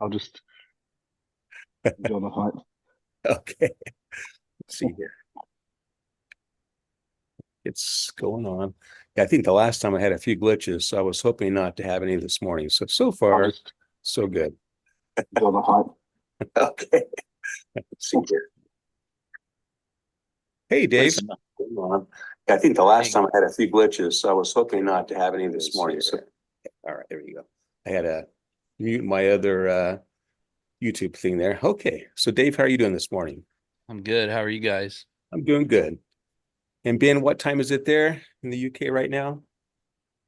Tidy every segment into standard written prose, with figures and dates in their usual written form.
I'll just join the fight. Okay. Let's see here. It's going on. Yeah, I think the last time I had a few glitches, so I was hoping not to have any this morning. So I'll far, just so good. join the fight. Okay. Let's see here. Hey, Dave. What's going on? I think the last time I had a few glitches, so I was hoping not to have any this morning. So, all right, there you go. I had to mute my other YouTube thing there. Okay. So, Dave, how are you doing this morning? I'm good. How are you guys? I'm doing good. And Ben, what time is it there in the UK right now?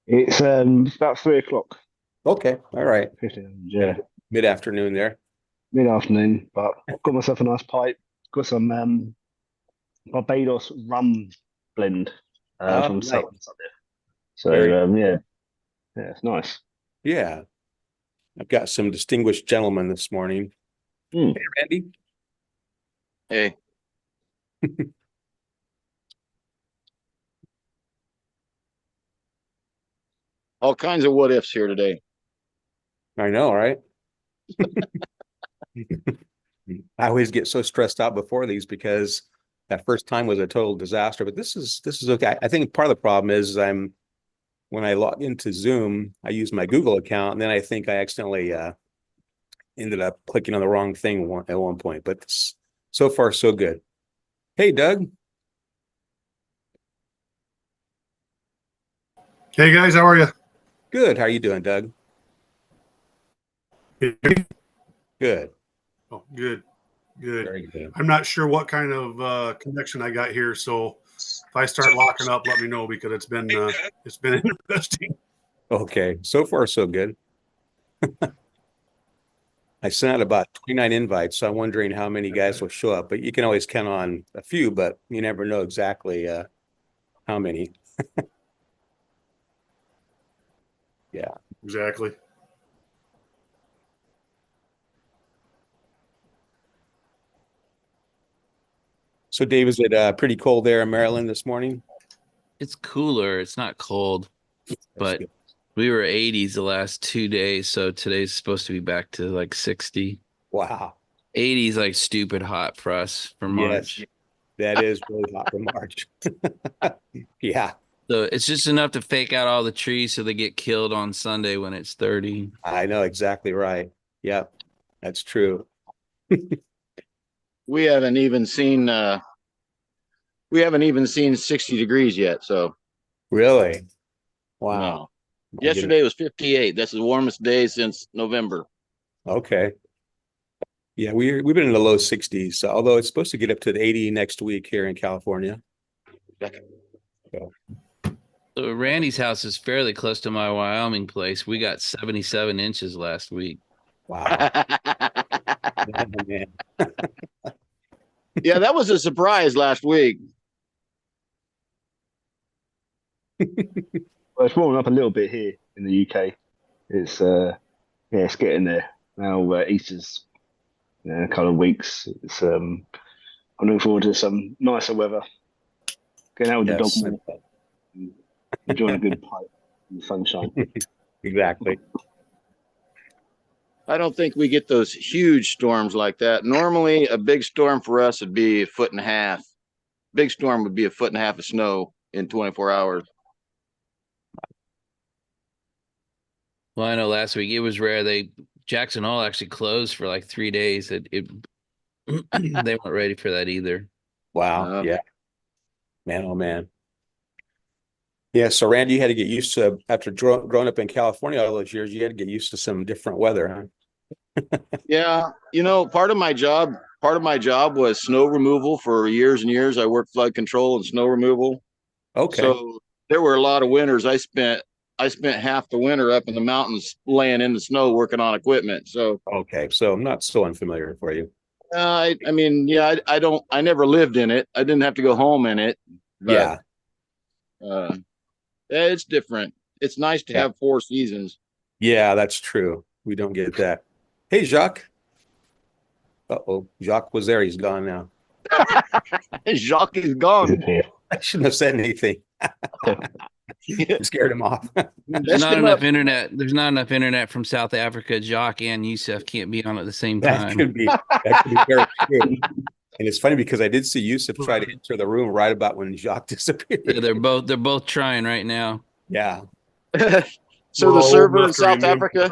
It's about 3 o'clock. Okay. All right. 15, yeah, Mid-afternoon there. mid-afternoon. But I've got myself a nice pipe. Got some Barbados rum blend Oh, from nice. Southern up there. So Very yeah, it's nice. Yeah. I've got some distinguished gentlemen this morning. Mm. Hey, Randy. Hey. All kinds of what ifs here today. I know, right? I always get so stressed out before these because that first time was a total disaster. But this is okay. I think part of the problem is when I log into Zoom, I use my Google account, and then I think I accidentally ended up clicking on the wrong thing at one point. But so far, so good. Hey, Doug. Hey guys, how are you? Good. How are you doing, Doug? Good. Oh, good. Very good. I'm not sure what kind of connection I got here, so if I start locking up, let me know because it's been interesting. Okay. So far, so good. I sent out about 29 invites, so I'm wondering how many guys will show up. But you can always count on a few, but you never know exactly how many. Yeah. Exactly. So, Dave, is it pretty cold there in Maryland this morning? It's cooler. It's not cold, but good. we were 80s the last 2 days, so today's supposed to be back to like 60. Wow. 80s like stupid hot for us for March. Yes, that is really hot for March. Yeah, So it's just enough to fake out all the trees so they get killed on Sunday when it's 30. I know exactly right. Yep, that's true. We haven't even seen 60 degrees yet. So Really? no. Wow. My Yesterday goodness. was 58. That's the warmest day since November. Okay. Yeah, we've been in the low 60s, although it's supposed to get up to the 80 next week here in California. So, So Randy's house is fairly close to my Wyoming place. We got 77 inches last week. wow. Oh, man. Yeah, that was a surprise last week. Well, it's warming up a little bit here in the UK. It's yeah, it's getting there now. Easter's in a couple of weeks. It's I'm looking forward to some nicer weather. Getting out with the dog Yes, more, enjoying a good pipe in the sunshine. exactly. I don't think we get those huge storms like that. Normally, a big storm for us would be a foot and a half. Big storm would be a foot and a half of snow in 24 hours. Well, I know last week it was rare. Jackson Hole actually closed for like 3 days. It they weren't ready for that either. Wow. Yeah. Man, oh man. Yeah, so Randy, you had to get used to after growing up in California all those years, you had to get used to some different weather, huh? Yeah, part of my job was snow removal for years and years. I worked flood control and snow removal. Okay. So there were a lot of winters I spent half the winter up in the mountains laying in the snow working on equipment. So Okay. So I'm not so unfamiliar for you. I mean, yeah, I never lived in it. I didn't have to go home in it, but Yeah. uh yeah, it's different. It's nice to Yeah. have 4 seasons. Yeah, that's true. We don't get that. Hey, Jacques. Uh-oh. Jacques was there. He's gone now. Jacques is gone. Disappear. I shouldn't have said anything. Scared him off. There's not enough internet. There's not enough internet from South Africa. Jock and Yusuf can't be on at the same time. That could be very true. And it's funny because I did see Yusuf try to enter the room right about when Jacques disappeared. Yeah, they're both trying right now. Yeah. So the server in South Africa.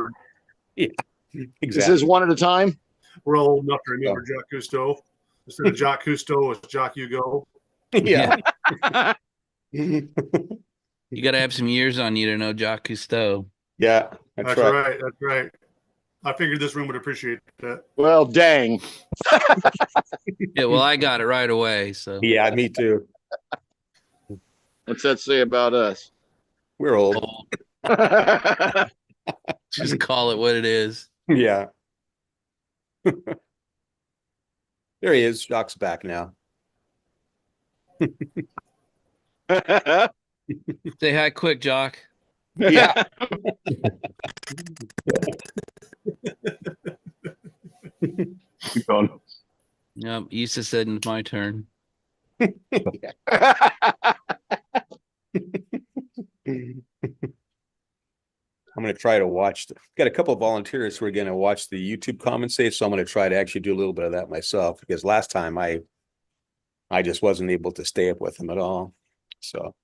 Yeah. Exactly. Is this one at a time? We're all old enough to remember Jacques Cousteau. Instead of Jacques Cousteau, it's Jacques Hugo. Yeah. You got to have some years on you to know Jacques Cousteau. Yeah. That's right. That's right. I figured this room would appreciate that. Well, dang. Yeah, well, I got it right away. So Yeah, me too. What's that say about us? We're old. Just call it what it is. Yeah. There he is. Jacques back now. Say hi quick, Jock. Yeah. Keep on. Yep, Issa said it's my turn. I'm going to try to watch. Got a couple of volunteers who are going to watch the YouTube comments, so I'm going to try to actually do a little bit of that myself, because last time I just wasn't able to stay up with them at all. So.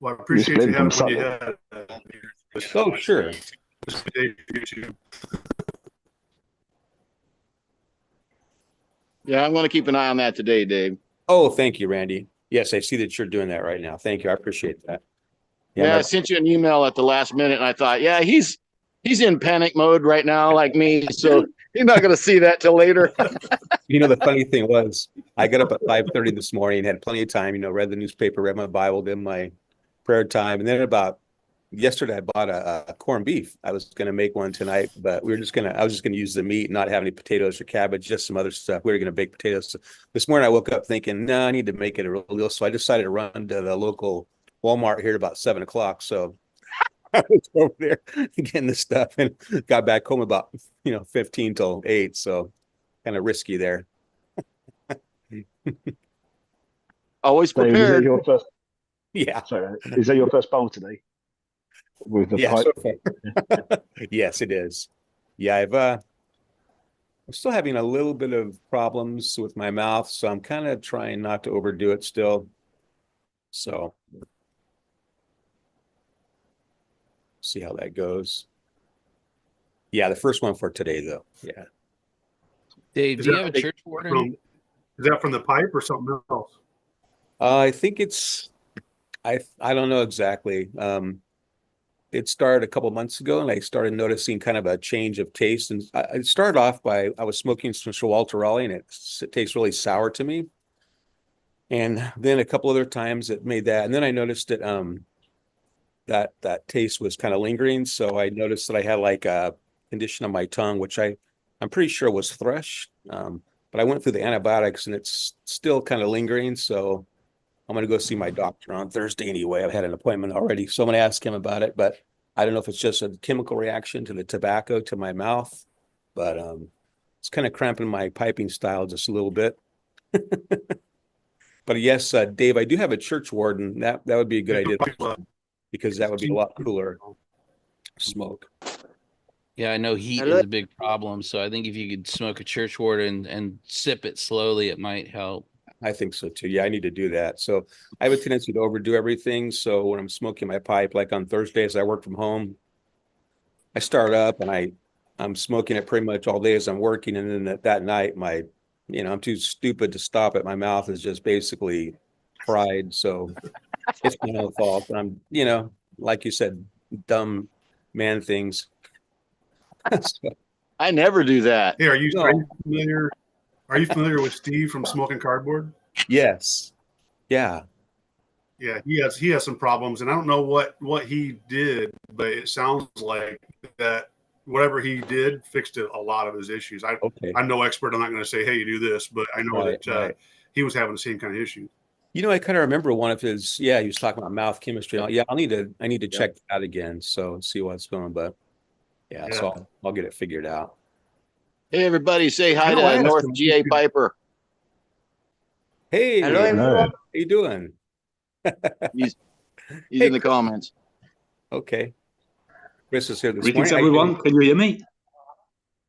Well, I appreciate you having when you had. Oh, sure. Yeah, I'm going to keep an eye on that today, Dave. Oh, thank you, Randy. Yes, I see that you're doing that right now. Thank you. I appreciate that. Yeah, I sent you an email at the last minute, and I thought, yeah, he's in panic mode right now, like me. So you're not going to see that till later. You know, the funny thing was, I got up at 5:30 this morning, had plenty of time, read the newspaper, read my Bible, did my prayer time. And then about yesterday, I bought a corned beef. I was going to make one tonight, but I was just going to use the meat, not have any potatoes or cabbage, just some other stuff. We were going to bake potatoes. So this morning, I woke up thinking, no, I need to make it a real deal. So I decided to run to the local Walmart here at about 7 o'clock. So I was over there getting the stuff and got back home about 15 till 8. So kind of risky there. Always Dave, prepared. is that your first? Yeah. Sorry, is that your first bowl today? With the pipe? So yes, it is. Yeah, I'm still having a little bit of problems with my mouth, so I'm kind of trying not to overdo it still. So see how that goes. Yeah, the first one for today, though. Yeah. Dave, do you have a church warden? Is that from the pipe or something else? I think it's, I don't know exactly. It started a couple months ago, and I started noticing kind of a change of taste. And I started off by, I was smoking some Walter Raleigh, and it tastes really sour to me. And then a couple other times it made that. And then I noticed that that taste was kind of lingering. So I noticed that I had like a condition on my tongue, which I'm pretty sure was thrush. But I went through the antibiotics and it's still kind of lingering. So I'm going to go see my doctor on Thursday anyway. I've had an appointment already. So I'm going to ask him about it, but I don't know if it's just a chemical reaction to the tobacco to my mouth, but it's kind of cramping my piping style just a little bit. But yes, Dave, I do have a church warden. That would be a good idea because that would be a lot cooler smoke. Yeah, I know heat is a big problem. So I think if you could smoke a church warden and sip it slowly, it might help. I think so too. Yeah, I need to do that. So I have a tendency to overdo everything. So when I'm smoking my pipe, like on Thursdays, I work from home. I start up and I'm smoking it pretty much all day as I'm working. And then that night, I'm too stupid to stop it. My mouth is just basically fried. So it's my own fault. I'm, like you said, dumb man things. So, I never do that. Hey, are you familiar? Are you familiar with Steve from Smoking Cardboard? Yes. Yeah. Yeah, he has some problems, and I don't know what he did, but it sounds like that whatever he did fixed a lot of his issues. I'm no expert. I'm not going to say, hey, you do this, but I know that he was having the same kind of issue. I kind of remember one of his. Yeah, he was talking about mouth chemistry. Yeah, I need to check that out again. So see what's going on, but Yeah, so I'll get it figured out. Hey, everybody, say hi No, I to asked North him. GA Piper. Hey, Hello, how everyone. you doing? He's Hey, in the comments. Okay. Chris is here this Greetings, morning. everyone. Can you hear me?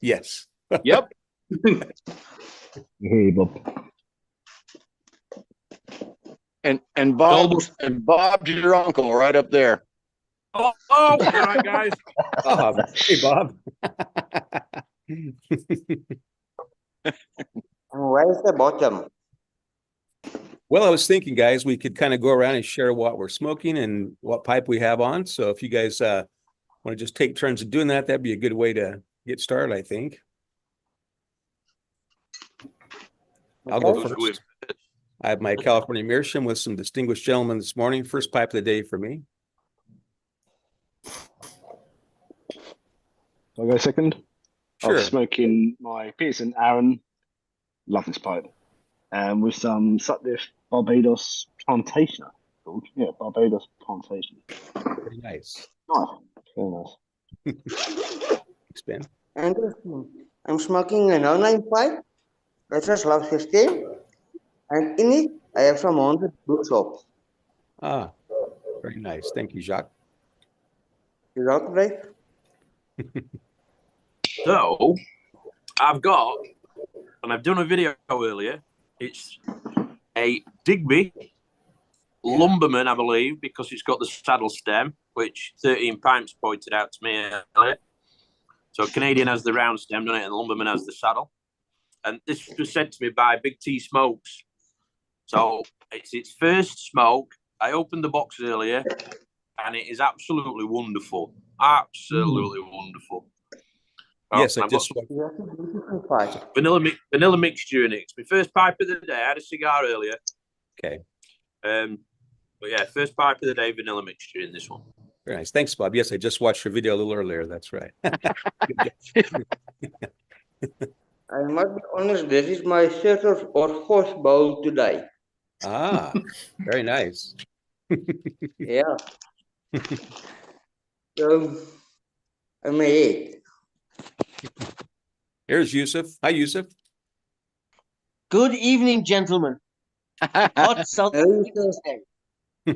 Yes. Yep. Hey, Bob. And Bob's your uncle right up there. Oh, all right, guys. Bob. Hey, Bob. And where is the bottom? Well, I was thinking, guys, we could kind of go around and share what we're smoking and what pipe we have on. So if you guys want to just take turns of doing that, that'd be a good way to get started, I think. I'll go first. I have my California Meerschaum with some distinguished gentlemen this morning. First pipe of the day for me. I'll go second. Sure. I'm smoking my Peterson Aaron. Love this pipe. And with some Sutcliffe Barbados Plantation. Called. Yeah, Barbados Plantation. Very nice. Nice. Very nice. Expand. Interesting. I'm smoking a no-name pipe. That's just love 15. And in it, I have some 100 bookshops. Ah, very nice. Thank you, Jacques. Is that right? So, I've got, and I've done a video earlier. It's a Digby Lumberman, I believe, because it's got the saddle stem, which 13 Pipes pointed out to me earlier. So Canadian has the round stem, doesn't it? And Lumberman has the saddle. And this was sent to me by Big T Smokes. So it's its first smoke. I opened the box earlier, and it is absolutely wonderful. Absolutely wonderful. Yes, I I've just got That's a beautiful pipe. vanilla mixture in it. It's my first pipe of the day. I had a cigar earlier. okay. But yeah, first pipe of the day, vanilla mixture in this one. Very nice. Thanks, Bob. Yes, I just watched your video a little earlier. That's right. I must be honest, this is my third or fourth bowl today. Ah, very nice. Yeah. So, I'm ahead. Here's Yusuf. Hi, Yusuf. Good evening, gentlemen. Hot South Hello, Thursday. You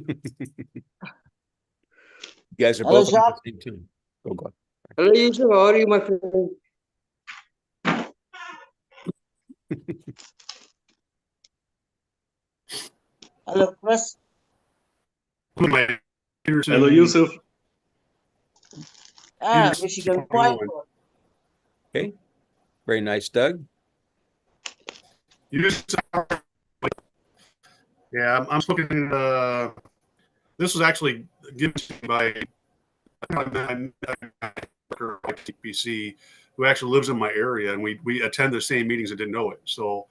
guys are Hello, both on Jacques. the same team. Go, go. Hello, Yusuf. How are you, my friend? Hello, Chris. My Peterson, Hello, Yusuf. Ah, Michigan Quiet. Okay. Very nice, Doug. Yeah, I'm smoking. This was actually given to me by YTPC, who actually lives in my area, and we attend the same meetings and didn't know it. So,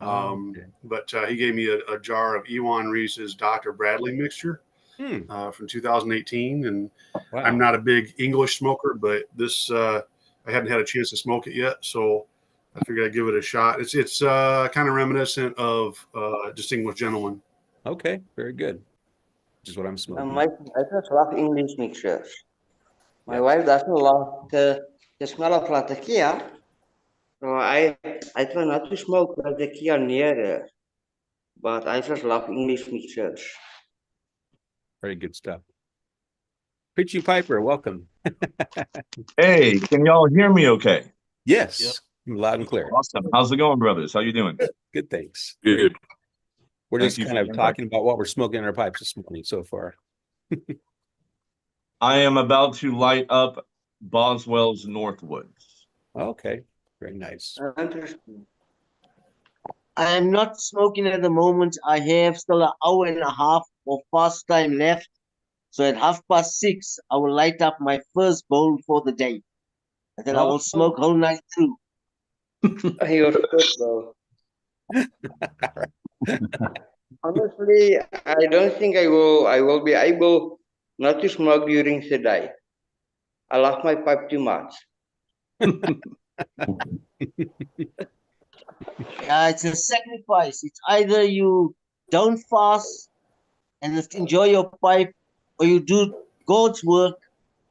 Okay. but he gave me a jar of Ewan Reese's Dr. Bradley mixture from 2018, and Wow. I'm not a big English smoker, but this I hadn't had a chance to smoke it yet, so I figured I'd give it a shot. It's kind of reminiscent of Distinguished Gentleman. Okay, very good. Which is what I'm smoking. I just love English mixtures. My Yeah. wife doesn't love the smell of latakia, so I try not to smoke latakia near her. But I just love English mixtures. Very good stuff. Preaching Piper, welcome. Hey, can y'all hear me okay? Yes, loud and clear. Awesome. How's it going, brothers? How you doing? Good, thanks. Good. We're Thank just you kind for of the talking about what we're smoking in our pipes this morning so far. I am about to light up Boswell's Northwoods. Okay, very nice. Interesting. I am not smoking at the moment. I have still an hour and a half of fast time left. So at 6:30, I will light up my first bowl for the day. And then I will smoke whole night through. Your first bowl. Honestly, I don't think I will be able not to smoke during the day. I love my pipe too much. Yeah, it's a sacrifice. It's either you don't fast and just enjoy your pipe, or you do God's work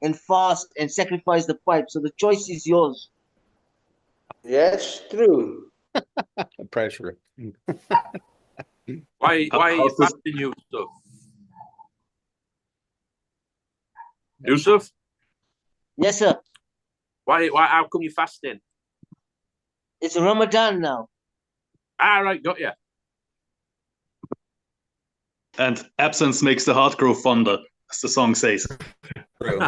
and fast and sacrifice the pipe. So the choice is yours. That's true. Pressure. Why are you How's this- fasting, Yusuf? Yusuf, Yes, sir. how come you fasting? It's Ramadan now. Ah, right, got you. And absence makes the heart grow fonder, as the song says. True.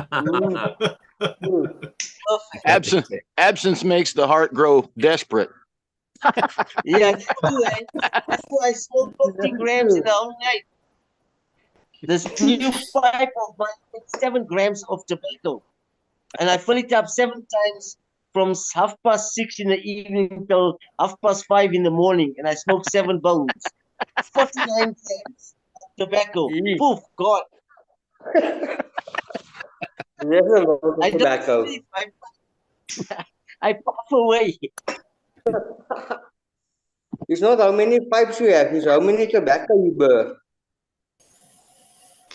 Absence makes the heart grow desperate. Yeah, that's why I smoked 50 grams in the whole night. This new pipe of mine takes 7 grams of tobacco. And I fill it up 7 times from 6:30 in the evening till 5:30 in the morning. And I smoke 7 bowls. 49 grams of tobacco. Poof, gone. There's a lot of I tobacco. don't sleep. I puff away. It's not how many pipes you have, it's how many tobacco you burn.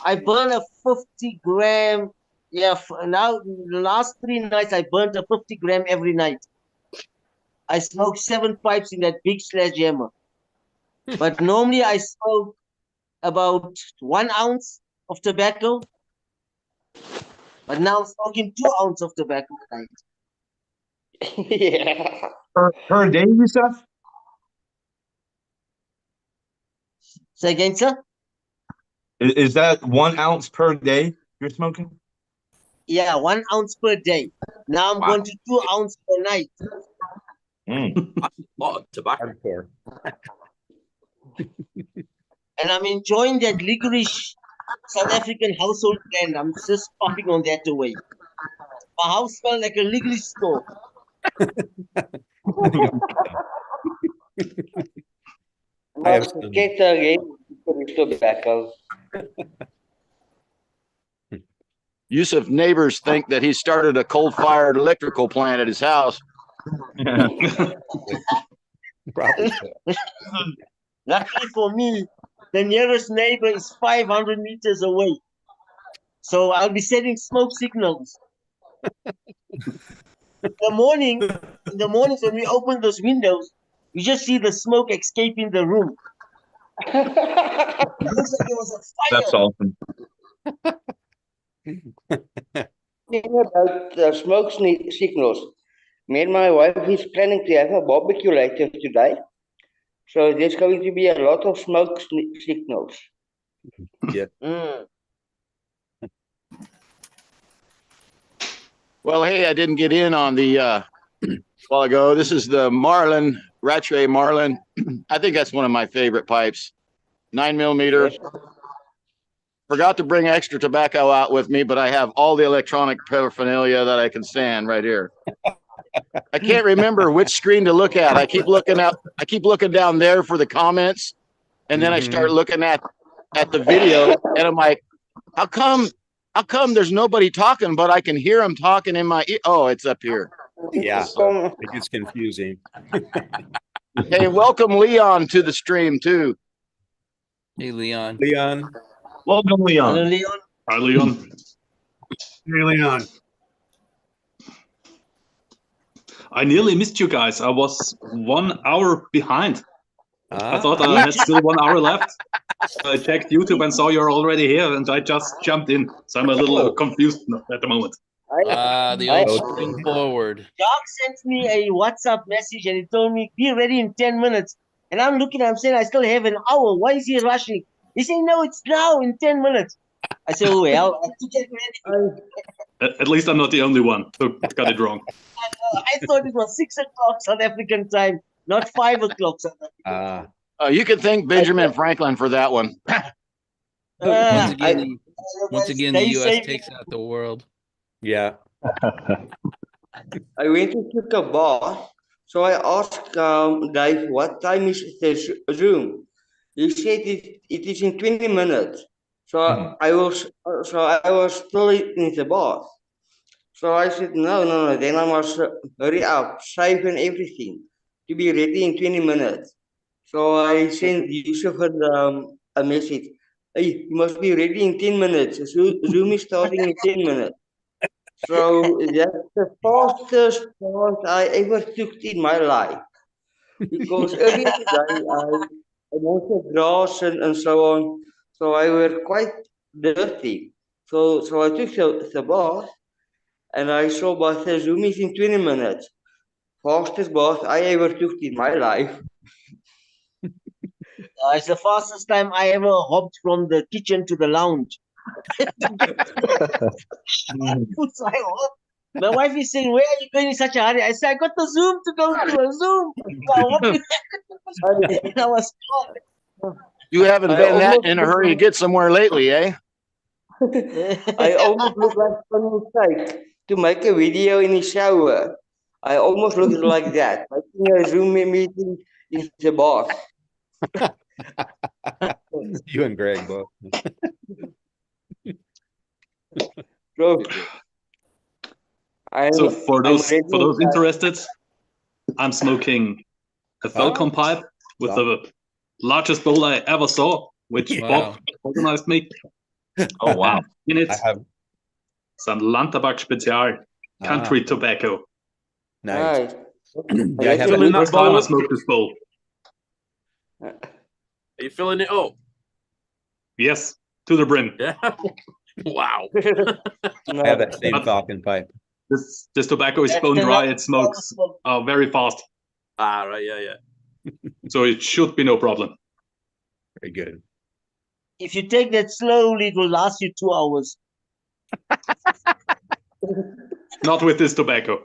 I burn a 50 gram. Yeah, now the last 3 nights I burnt a 50 gram every night. I smoke 7 pipes in that big sledgehammer. But normally I smoke about 1 ounce of tobacco. But now I'm smoking 2 ounces of tobacco a night. Yeah. Per day, Yusuf? Say again, sir? Is that 1 ounce per day you're smoking? Yeah, 1 ounce per day. Now I'm going to 2 ounces per night. That's a lot of tobacco. Hardcore. And I'm enjoying that licorice South African household blend. I'm just popping on that away. My house smells like a licorice store. I have Must some- get again for tobacco. Yusuf neighbors think that he started a coal-fired electrical plant at his house. Probably so. Luckily for me, the nearest neighbor is 500 meters away. So I'll be sending smoke signals. In the mornings when we open those windows, you just see the smoke escaping the room. It looks like there was a fire. That's awesome. Thinking about smoke signals. Me and my wife is planning to have a barbecue later today. So there's going to be a lot of smoke signals. Mm. Well, hey, I didn't get in on the while ago. This is the Marlin, Rattray Marlin. I think that's one of my favorite pipes. 9 millimeter. Forgot to bring extra tobacco out with me, but I have all the electronic paraphernalia that I can stand right here. I can't remember which screen to look at. I keep looking down there for the comments, and then I start looking at the video, and I'm like, how come there's nobody talking, but I can hear them talking in my ear? Oh, it's up here. Yeah, it gets confusing. Hey, welcome Leon to the stream too. Hey, Leon. Leon, Welcome, Hello, Leon. Leon. Hi, Leon. Hey, Leon. I nearly missed you guys. I was 1 hour behind. I thought Ah. I had still 1 hour left. I checked YouTube and saw you're already here, and I just jumped in. So I'm a little confused at the moment. The old spring forward. Doc sent me a WhatsApp message and he told me, be ready in 10 minutes. And I'm looking, I'm saying, I still have an hour. Why is he rushing? He's saying, no, it's now in 10 minutes. I said, oh, well, I have to get ready. At least I'm not the only one who got it wrong. I thought it was 6 o'clock South African time, not 5 o'clock South African time. You can thank Benjamin Franklin for that one. Once again, the U.S. takes out the world. Yeah. I went to take a bath, so I asked Dave, what time is the Zoom? He said it is in 20 minutes. So I was still in the bath. So I said, no. Then I must hurry up, save and everything to be ready in 20 minutes. So I sent Yusuf a message. Hey, you must be ready in 10 minutes. Zoom is starting in 10 minutes. So that's the fastest part I ever took in my life. Because earlier today I mowed grass and so on. So I were quite dirty. So I took the bath and I saw bath the Zoom is in 20 minutes. Fastest bath I ever took in my life. It's the fastest time I ever hopped from the kitchen to the lounge. So I hopped. My wife is saying, "Where are you going in such a hurry?" I said, "I got the Zoom to go to a Zoom." So I hopped in. And I was caught. You haven't I been that almost in a look hurry to like get somewhere lately, eh? I almost look like some mistake to make a video in the shower. I almost look like that, making a Zoom meeting in the bath. You and Greg both. So So for I'm those ready. interested, I'm smoking a Falcon pipe with Wow. the largest bowl I ever saw, which Wow. Bob organized me. Oh wow. In it, I have some Landtabak Spezial country tobacco. nice. Right. Yeah, I have Filling that First time I bowl. smoked this bowl. Are you filling it up? Yes, to the brim. Yeah. Wow. I have that same Falcon pipe. This tobacco is bone dry. It smokes very fast, Ah, right. Yeah, yeah. so it should be no problem. Very good. If you take that slowly, it will last you 2 hours. Not with this tobacco.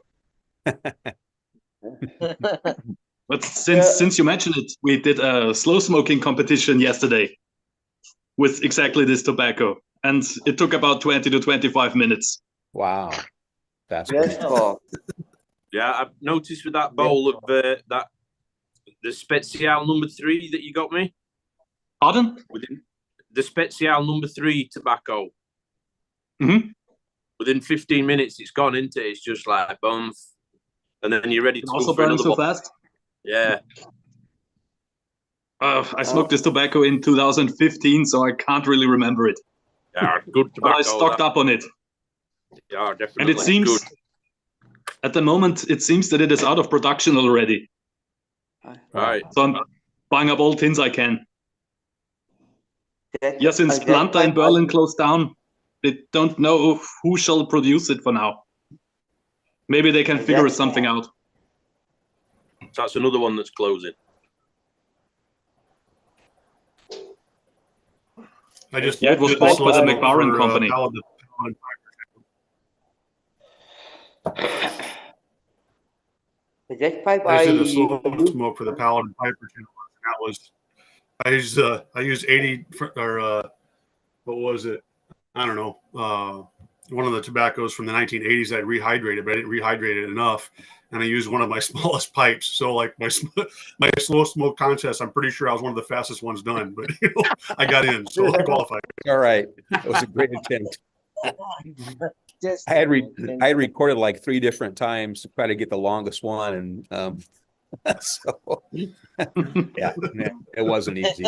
But since you mentioned it, we did a slow smoking competition yesterday with exactly this tobacco, and it took about 20 to 25 minutes. Wow. That's Yes, great. Bob. Yeah, I've noticed with that bowl of the Spezial number 3 that you got me. Pardon? Within the Spezial number 3 tobacco. Mm-hmm. Within 15 minutes, it's gone into it. It's just like boom, and then you're ready to Also go for burning another so bowl. fast. Yeah. I smoked this tobacco in 2015, so I can't really remember it. Yeah, good But tobacco. I stocked up on it, Yeah, definitely. and it seems good. at the moment it seems that it is out of production already. Right. So I'm buying up all tins I can. Yeah, since Planta in Berlin closed down, they don't know who shall produce it for now. Maybe they can figure something out. So that's another one that's closing. It was bought by the McBarron company. That pipe I did a slow smoke for the Paladin Piper channel. That was I used 80 or what was it? I don't know. One of the tobaccos from the 1980s I'd rehydrated, but I didn't rehydrate it enough, and I used one of my smallest pipes. So like my slow smoke contest, I'm pretty sure I was one of the fastest ones done, but I got in, so I qualified. All right, it was a great attempt. I had recorded like 3 different times to try to get the longest one, and so yeah, it wasn't easy.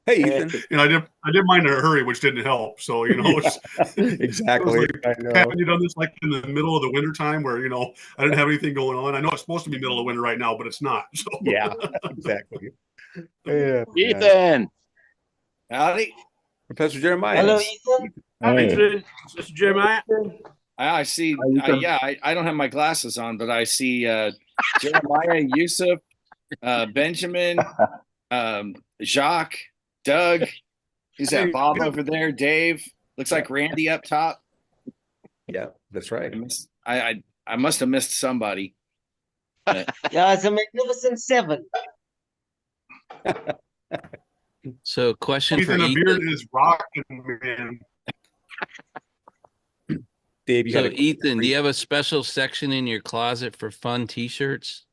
Hey, Ethan. And I did mine in a hurry, which didn't help. So it's, exactly. It like, haven't you done this like in the middle of the winter time where I didn't have anything going on? I know it's supposed to be middle of winter right now, but it's not. So. Yeah, exactly. Yeah. Ethan. Howdy. Professor Jeremiah. Hello, Ethan. Hey. Mr. Jeremiah. I see. I don't have my glasses on, but I see Jeremiah, Yusuf, Benjamin, Jacques, Doug. Who's that? Bob over there. Dave. Looks like Randy up top. Yeah, that's right. I must have missed somebody. Yeah, it's a magnificent 7. So, question Ethan, for a Ethan. beard is rocking, man. Dave, So, Ethan, do you have a special section in your closet for fun T-shirts?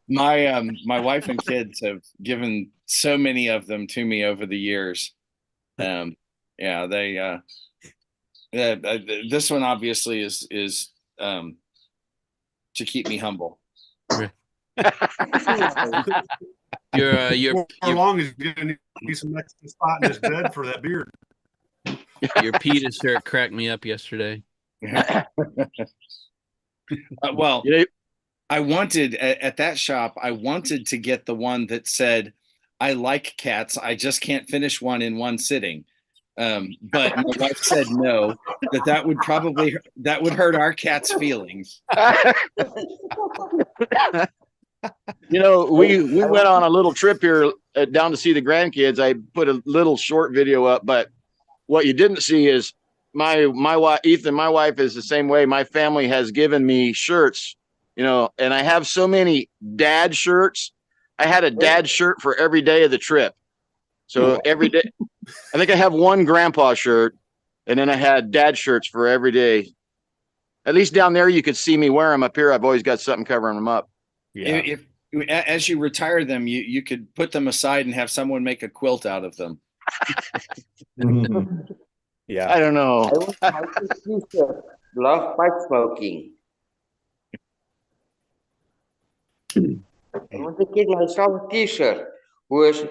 My wife and kids have given so many of them to me over the years. Yeah, they this one obviously is to keep me humble. How long is he gonna need some extra spot in his bed for that beard? Your PETA shirt cracked me up yesterday. Well, I wanted at that shop, I wanted to get the one that said, "I like cats. I just can't finish one in one sitting." But my wife said no, that would hurt our cat's feelings. We went on a little trip here down to see the grandkids. I put a little short video up, but what you didn't see is my wife, Ethan, my wife is the same way. My family has given me shirts, and I have so many dad shirts. I had a dad shirt for every day of the trip. So every day, I think I have one grandpa shirt, and then I had dad shirts for every day. At least down there, you could see me wear them. Up here, I've always got something covering them up. Yeah. If as you retire them, you could put them aside and have someone make a quilt out of them. Yeah. I don't know. I love pipe smoking. I want to get myself a t-shirt with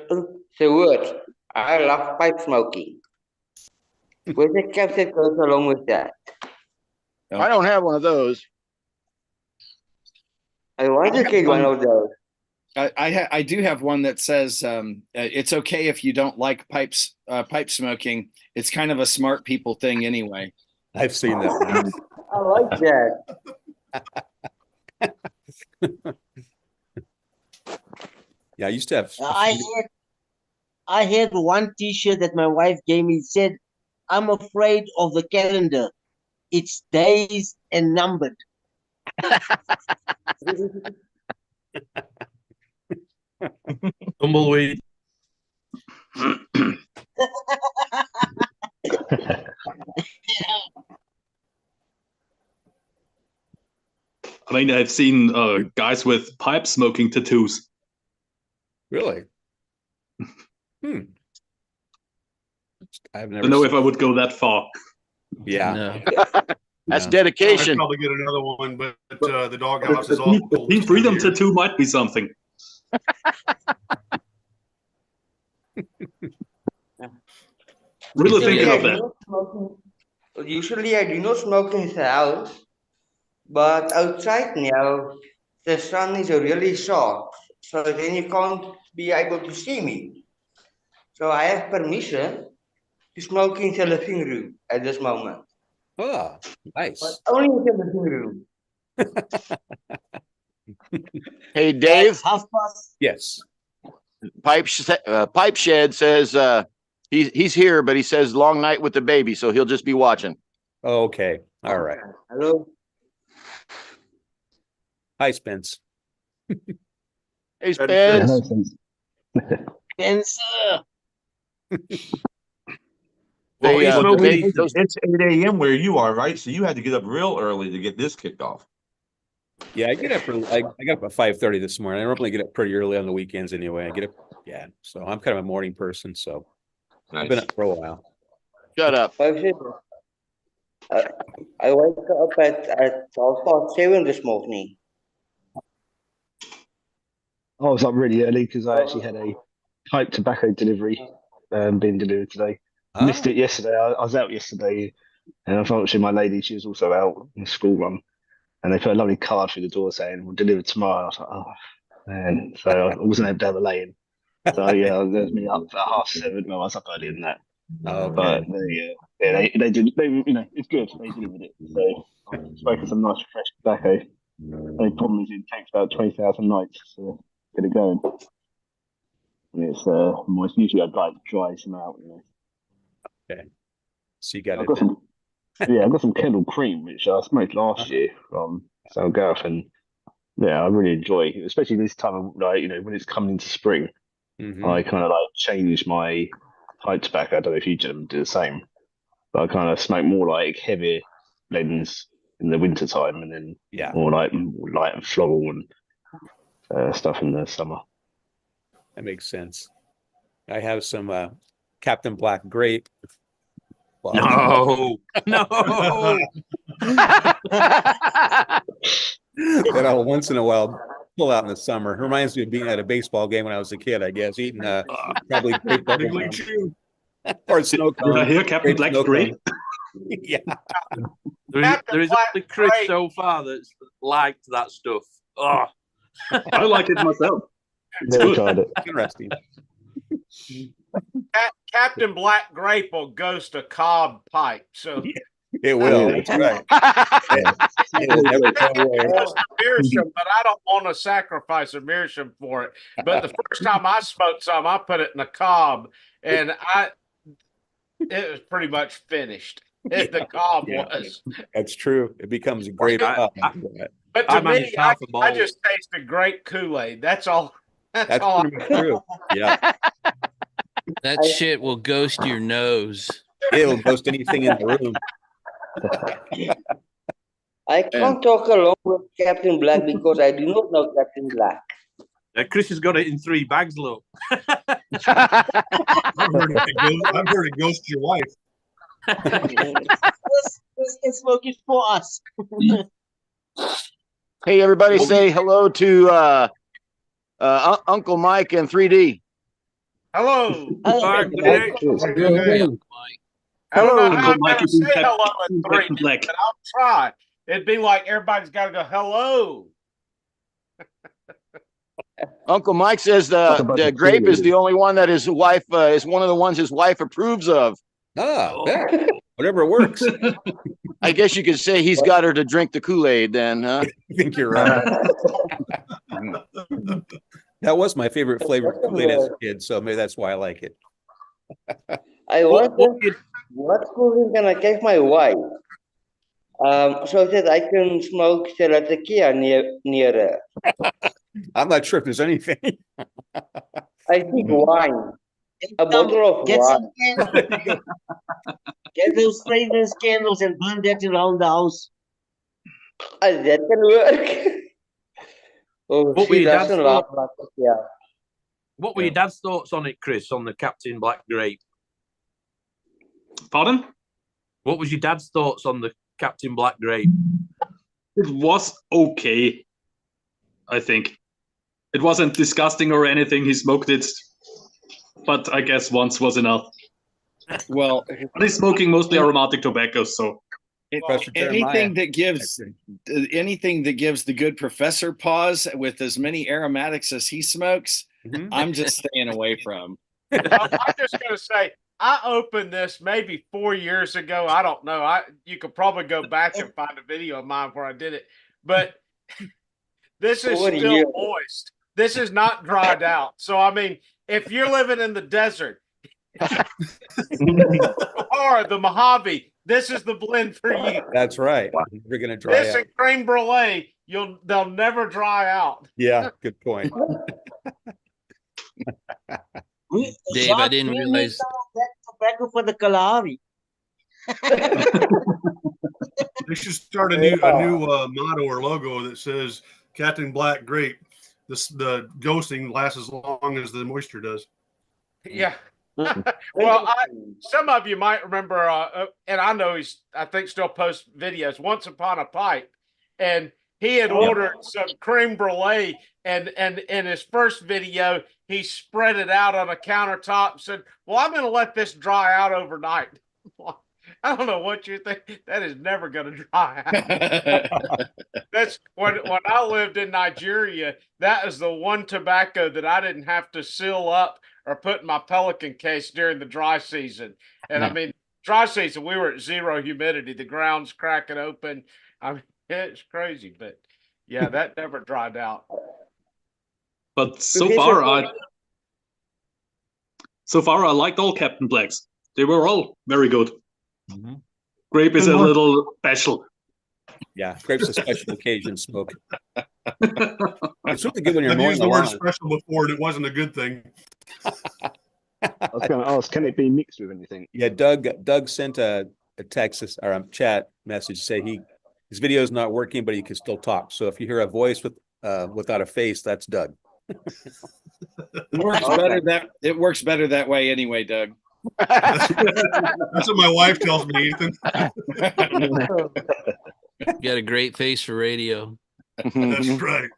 the word, I love pipe smoking. With the cap that goes along with that. I don't have one of those. I want to get one of those. I do have one that says it's okay if you don't like pipe smoking. It's kind of a smart people thing anyway. I've seen that. I like that. Yeah, I used to have. I had one T-shirt that my wife gave me. It said, "I'm afraid of the calendar. It's days and numbered." Tumbleweed. I mean, I've seen guys with pipe smoking tattoos. Really? I've never. I don't know if I would go that far. Yeah. No. That's dedication. I'd probably get another one, but the doghouse is The all. Team Freedom tattoo might be something. Really thinking of that. Usually I do not smoke in the house, but outside now the sun is really sharp, so then you can't be able to see me. So I have permission to smoke in the living room at this moment. Oh, nice. But only in the living room. Hey, Dave. Yes. Pipe Shed says he's here, but he says long night with the baby, so he'll just be watching. Okay. All right. Hello. Hi, Spence. Hey, Spence. Spencer. It's 8 a.m. where you are, right? So you had to get up real early to get this kicked off. Yeah, I get up. I got up at 5:30 this morning. I normally get up pretty early on the weekends anyway. I get up. Yeah, so I'm kind of a morning person. So I've been up for a while. Shut up. I woke up at 7:30 this morning. I was up really early because I actually had a pipe tobacco delivery being delivered today. Missed it yesterday. I was out yesterday, and unfortunately, my lady, she was also out on the school run, and they put a lovely card through the door saying, "We'll deliver tomorrow." I was like, "Oh man!" So I wasn't able to have a lay-in. So yeah, there's me up at 7:30. Well, I was up earlier than that. Okay. But they did. It's good. They delivered it. So I spoke of some nice fresh tobacco. The only problem is it takes about 20,000 nights to get it going. And it's moist. Usually I'd like to dry some out. Okay. So you got I've got some Kendall Cream, which I smoked last year from South Gareth, and I really enjoy it, especially this time of when it's coming into spring. Mm-hmm. I kind of change my pipe tobacco. I don't know if you gentlemen do the same, but I kind of smoke more heavier blends in the winter time, and then more light and floral and stuff in the summer. That makes sense. I have some Captain Black Grape. No. That I'll once in a while pull out in the summer. It reminds me of being at a baseball game when I was a kid, I guess, eating probably grape bubble gum. Or snow cone. Did I hear Captain Grape Black's snow grape? cone. Yeah. There is only Chris so far that's liked that stuff. Oh, I like it myself. It's Never good. tried it. Interesting. Captain Black Grape will ghost a cob pipe. So It will. That's right. Yeah. It'll never go away. it was a meerschaum, but I don't want to sacrifice a meerschaum for it. But the first time I smoked some, I put it in a cob, and it was pretty much finished. The cob was. That's true. It becomes a great. But to me, I just tasted great Kool-Aid. That's all. That's all. Pretty much true. Yeah. That shit will ghost your nose. It'll ghost anything in the room. I can't talk along with Captain Black because I do not know Captain Black. Chris has got it in 3 bags, look. I've heard it ghost your wife. This smoke is for us. Hey, everybody, say hello to Uncle Mike and 3D. Hello. Hello. I don't know how Uncle I'm Mike going to is say in hello in Captain 3D, Black. but I'll try. It'd be like everybody's got to go, hello. Uncle Mike says the grape is the only one that his wife is one of the ones his wife approves of. Whatever works. I guess you could say he's got her to drink the Kool-Aid then, huh? I think you're right. That was my favorite flavor of Kool-Aid as a kid, so maybe that's why I like it. I wonder what Kool-Aid can I give my wife, so that I can smoke Seratakia near her. I'm not sure if there's anything. I think wine. A bottle of Get some wine. candles. Get those fragrance candles and burn that around the house. That can work. Oh, What were she your dad's doesn't laugh thoughts? like it, yeah. What were your dad's thoughts on it, Chris, on the Captain Black grape? Pardon? What was your dad's thoughts on the Captain Black grape? It was okay, I think. It wasn't disgusting or anything. He smoked it, but I guess once was enough. Well, but he's smoking mostly aromatic tobacco, so anything that gives the good professor pause with as many aromatics as he smokes, I'm just staying away from. I'm just going to say, I opened this maybe 4 years ago. I don't know. You could probably go back and find a video of mine where I did it, but this is still moist. This is not dried out. So, I mean, if you're living in the desert or the Mojave, this is the blend for you. That's right. We're going to dry this out. and creme brulee, they'll never dry out. Yeah, good point. Dave, I didn't realize that tobacco for the Kalahari. They should start a new motto or logo that says Captain Black Grape. The ghosting lasts as long as the moisture does. Yeah. Well, some of you might remember, and I know I think still posts videos, Once Upon a Pipe, and he had ordered some creme brulee, and in his first video, he spread it out on a countertop and said, well, I'm going to let this dry out overnight. I don't know what you think. That is never going to dry out. That's when I lived in Nigeria, that is the one tobacco that I didn't have to seal up or put in my Pelican case during the dry season. And I mean, dry season, we were at zero humidity. The ground's cracking open. I mean, it's crazy, but yeah, that never dried out. But so far I liked all Captain Blacks. They were all very good. Grape is a little special. Yeah, grape's a special occasion smoke. It's really good when you're I've mowing used the word special before, and it wasn't a good thing. I was going to ask, can it be mixed with anything? Yeah, Doug sent a text or a chat message say his video is not working, but he can still talk. So if you hear a voice without a face, that's Doug. It works better that way anyway, Doug. That's what my wife tells me, Ethan. Got a great face for radio. That's right.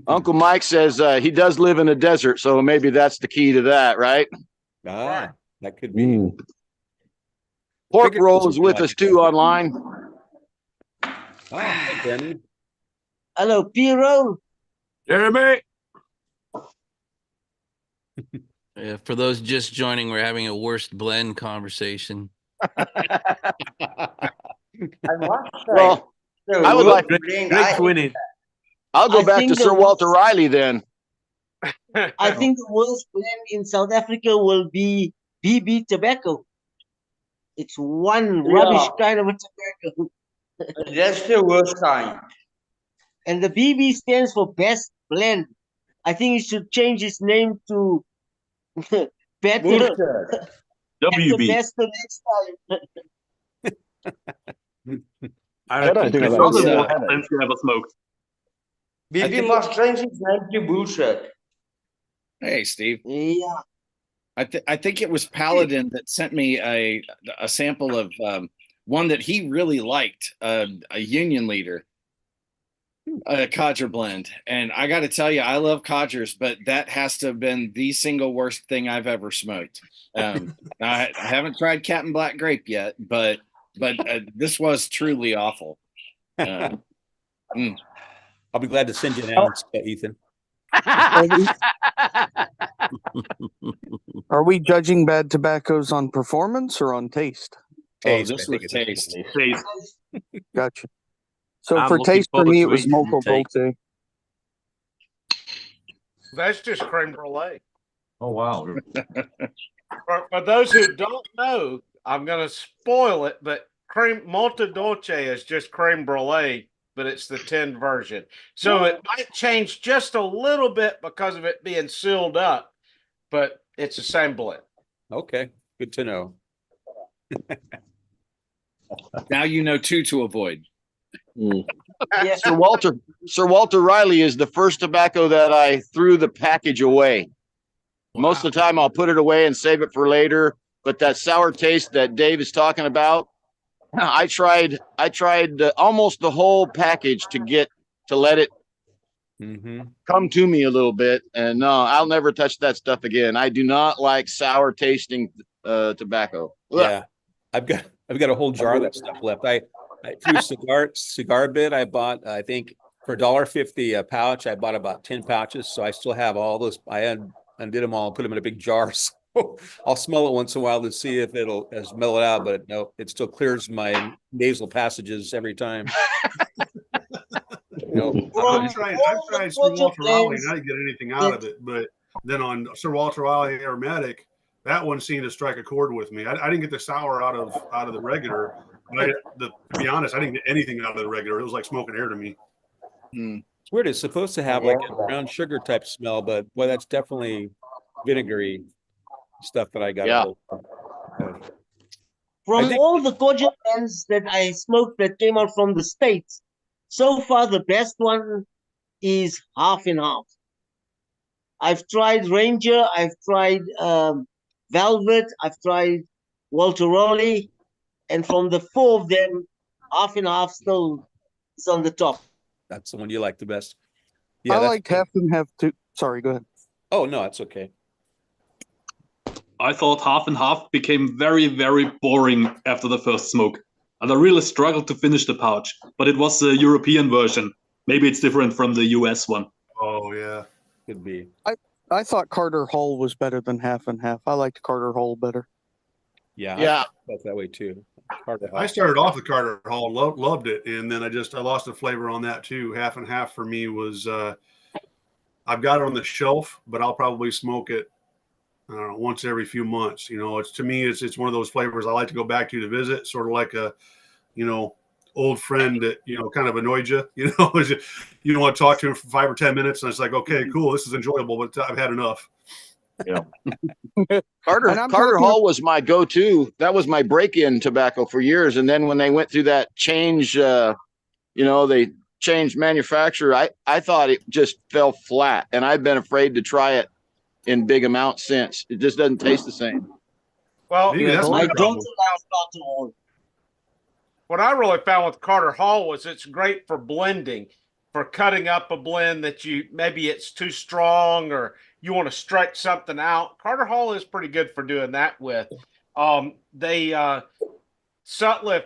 Uncle Mike says he does live in a desert, so maybe that's the key to that, right? Ah, that could be. Pork Roll is with us too online. Hi, Benny. Hello, P-Roll. Jeremy. For those just joining, we're having a worst blend conversation. Well, I would like Greg's winning. I'll go back to Sir Walter Riley then. I think the worst blend in South Africa will be BB tobacco. It's one rubbish kind of a tobacco. That's the worst kind. And the BB stands for best blend. I think it should change its name to better. WB. Best the next time. I don't think that's probably the worst blend you ever smoked. BB must change its name to bullshit. Hey, Steve. Yeah. I think it was Paladin that sent me a sample of one that he really liked, a Union Leader, a Codger blend. And I got to tell you, I love Codgers, but that has to have been the single worst thing I've ever smoked. I haven't tried Captain Black Grape yet, but this was truly awful. I'll be glad to send you an ounce, Ethan. Are we judging bad tobaccos on performance or on taste? Taste. Oh, this was taste. Gotcha. So I'm for looking taste, for forward me, to it was eating Mocha some Volte. That's just creme brulee. Oh, wow. For those who don't know, I'm going to spoil it, but Malta Dolce is just creme brulee, but it's the tinned version. So it might change just a little bit because of it being sealed up, but it's the same blend. Okay, good to know. Now you know two to avoid. Sir Walter Riley is the first tobacco that I threw the package away. Wow. Most of the time I'll put it away and save it for later. But that sour taste that Dave is talking about, I tried almost the whole package to let it come to me a little bit. And no, I'll never touch that stuff again. I do not like sour tasting tobacco. Yeah, I've got a whole jar of that stuff left. I through cigar bit. I bought, I think for $1.50 a pouch. I bought about 10 pouches, so I still have all those. I undid them all and put them in a big jar. So I'll smell it once in a while to see if it'll mellow out. But no, it still clears my nasal passages every time. I've tried Sir Walter Raleigh and I didn't get anything out of it, but then on Sir Walter Raleigh Aromatic, that one seemed to strike a chord with me. I didn't get the sour out of the regular, but to be honest, I didn't get anything out of the regular. It was like smoking air to me. It's weird. It's supposed to have like a brown sugar type smell, but boy, that's definitely vinegary stuff that I got. Yeah. From all the Codger blends that I smoked that came out from the States, so far the best one is half and half. I've tried Ranger, I've tried Velvet, I've tried Walter Raleigh, and from the four of them, half and half still is on the top. That's the one you like the best. Yeah, I liked half and half too. Sorry, go ahead. Oh no, that's okay. I thought half and half became very, very boring after the first smoke. And I really struggled to finish the pouch, but it was the European version. Maybe it's different from the US one. Oh, yeah. Could be. I thought Carter Hall was better than half and half. I liked Carter Hall better. Yeah. Yeah. I felt that way too. Carter Hall. I started off with Carter Hall, loved it, and then I lost the flavor on that too. Half and half for me was I've got it on the shelf, but I'll probably smoke it, I don't know, once every few months. You know, to me it's one of those flavors I like to go back to visit, sort of like a, old friend that, kind of annoyed you, you don't want to talk to him for 5 or 10 minutes. And it's like, okay, cool. This is enjoyable, but I've had enough. Yeah. Carter Hall was my go-to. That was my break-in tobacco for years. And then when they went through that change, they changed manufacturer, I thought it just fell flat. And I've been afraid to try it in big amounts since. It just doesn't taste the same. Well, that's my problem. What I really found with Carter Hall was it's great for blending. for cutting up a blend that maybe it's too strong or you want to stretch something out. Carter Hall is pretty good for doing that with. Sutliff,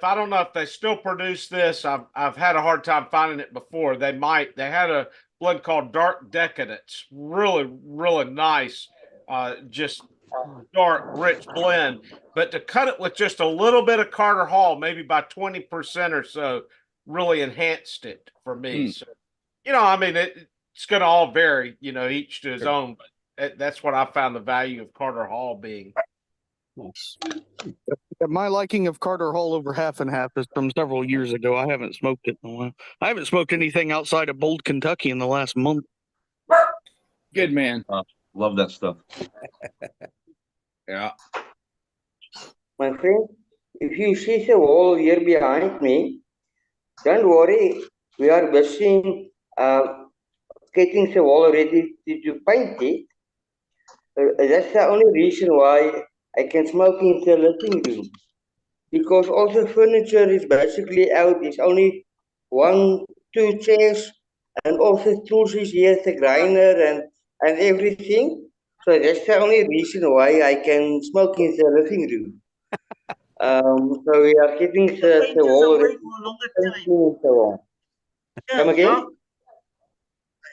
I don't know if they still produce this. I've had a hard time finding it before. They had a blend called Dark Decadence. Really, really nice. Just dark, rich blend. But to cut it with just a little bit of Carter Hall, maybe by 20% or so, really enhanced it for me. So, I mean, it's going to all vary, each to his own. But that's what I found the value of Carter Hall being. My liking of Carter Hall over half and half is from several years ago. I haven't smoked it in a while. I haven't smoked anything outside of Bold, Kentucky in the last month. Good man. Love that stuff. Yeah. My friend, if you see the wall here behind me, don't worry. We are busy getting the wall ready to paint it. That's the only reason why I can smoke in the living room. Because all the furniture is basically out. It's only 1, 2 chairs, and all the tools is here, the grinder and everything. So that's the only reason why I can smoke in the living room. So we are getting the wall ready and so on. Come again?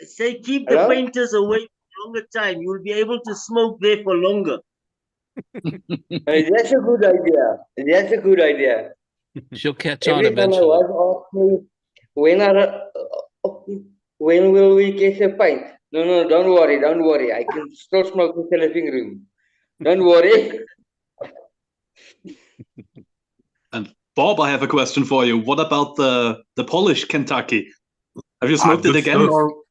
Say keep Hello? the painters away for longer time. You'll be able to smoke there for longer. That's a good idea. That's a good idea. She'll catch on Every time my eventually. wife asks me, when will we get the paint? No, don't worry. I can still smoke in the living room. Don't worry. And Bob, I have a question for you. What about the Polish Kentucky? Have you smoked it again? Or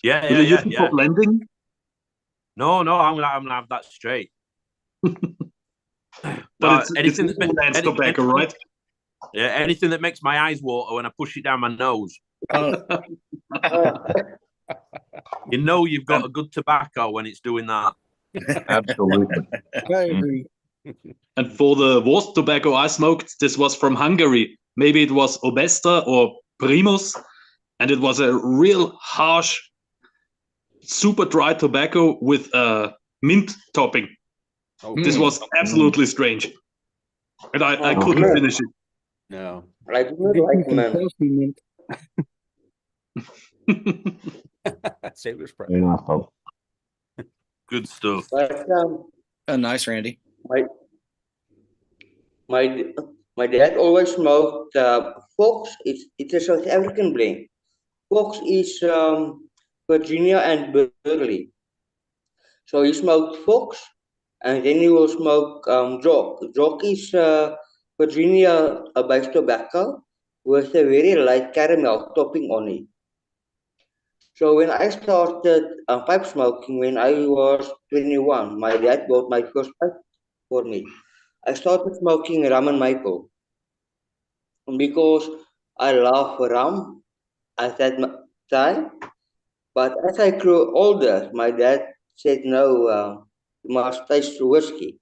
Yeah, will you use it for blending? No, I'm gonna have that straight. But it's tobacco, right? Yeah, anything that makes my eyes water when I push it down my nose. You've got a good tobacco when it's doing that. Absolutely. I agree. And for the worst tobacco I smoked, this was from Hungary. Maybe it was Obesta or Primus. And it was a real harsh, super dry tobacco with a mint topping. This was absolutely strange. And I couldn't finish it. No. I do not like mint. Sailor's Prep. Very nice, Bob. Good stuff. But, Nice, Randy. my dad always smoked Fox. It's a South African blend. Fox is Virginia and Burley. So he smoked Fox, and then he will smoke Jock. Jock is Virginia-based tobacco with a very light caramel topping on it. So when I started pipe smoking when I was 21, my dad bought my first pipe for me. I started smoking rum and maple because I love rum at that time. But as I grew older, my dad said, no, you must taste whiskey.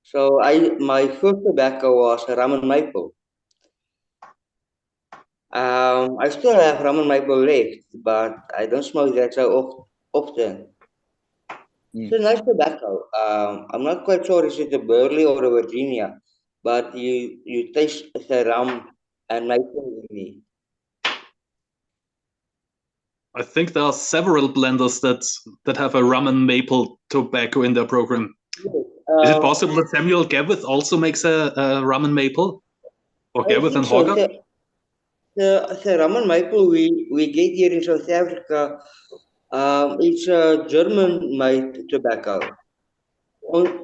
So my first tobacco was rum and maple. I still have rum and maple left, but I don't smoke that so often. It's a nice tobacco. I'm not quite sure is it a Burley or a Virginia, but you taste the rum and maple in it. I think there are several blenders that have a rum and maple tobacco in their program. Is it possible that Samuel Gavith also makes a rum and maple? Or Gavith and Hogarth? The rum and maple we get here in South Africa, it's a German-made tobacco.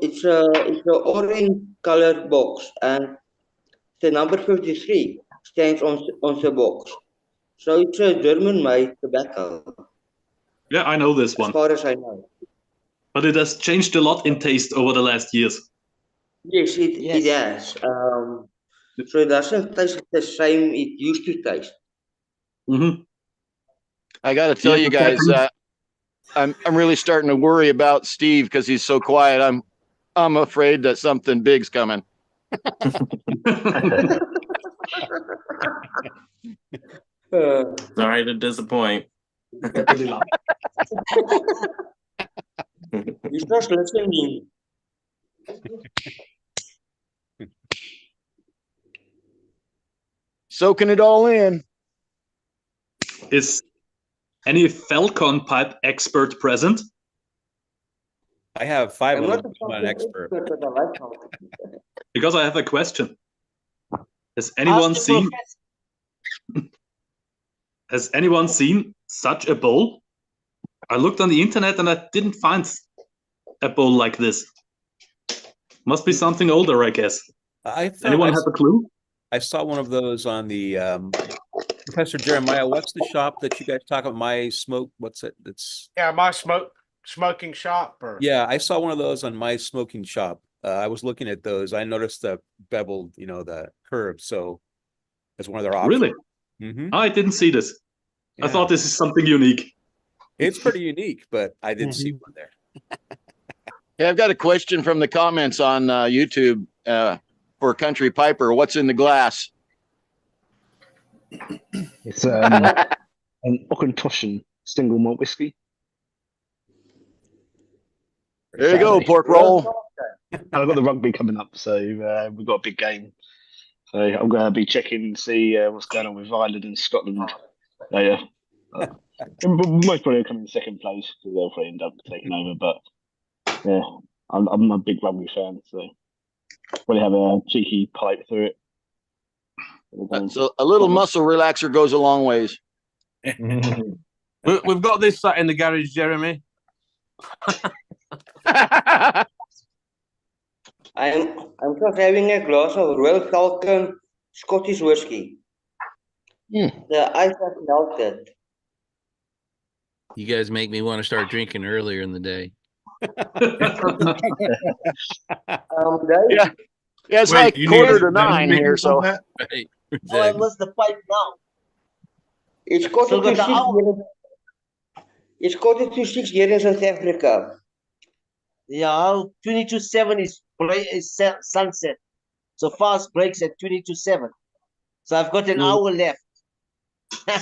It's an orange colored box, and the number 53 stands on the box. So it's a German-made tobacco. Yeah, I know this one. As far as I know. But it has changed a lot in taste over the last years. Yes, it has. So it doesn't taste the same it used to taste. Mm-hmm. I got to tell you guys, I'm really starting to worry about Steve because he's so quiet. I'm afraid that something big's coming. Sorry to disappoint. He's not listening. Soaking it all in. Is any Falcon pipe expert present? I have 5 I'm of not them. a I'm not an expert. but I like how. Because I have a question. Has anyone Ask the seen? professor. Has anyone seen such a bowl? I looked on the internet and I didn't find a bowl like this. Must be something older, I guess. Anyone have a clue? I saw one of those on the Professor Jeremiah. What's the shop that you guys talk about? My Smoke. What's it? It's my smoking shop. Or yeah, I saw one of those on My Smoking Shop. I was looking at those. I noticed the beveled, the curve. So that's one of their options. Really? Mm-hmm. I didn't see this. Yeah. I thought this is something unique. It's pretty unique, but I didn't see one there. Hey, I've got a question from the comments on YouTube for Country Piper. What's in the glass? It's an Auchentoshan single malt whiskey. There you go, pork roll. And I've got the rugby coming up, so we've got a big game. So I'm going to be checking to see what's going on with Ireland and Scotland later. Most probably come in second place because they'll probably end up taking over. But yeah, I'm a big rugby fan, so probably have a cheeky pipe through it. So a little muscle relaxer goes a long ways. We've got this sat in the garage, Jeremy. I'm just having a glass of Royal Falcon Scottish whiskey. The ice has melted. You guys make me want to start drinking earlier in the day. Yeah, it's like quarter to 9 here, so. Right, Oh, I exactly. lost the pipe now. It's quarter Still got to the 6 hour. here. It's quarter to 6 here in South Africa. Yeah, 22:07 is sunset. So fast breaks at 22:07. So I've got an hour left.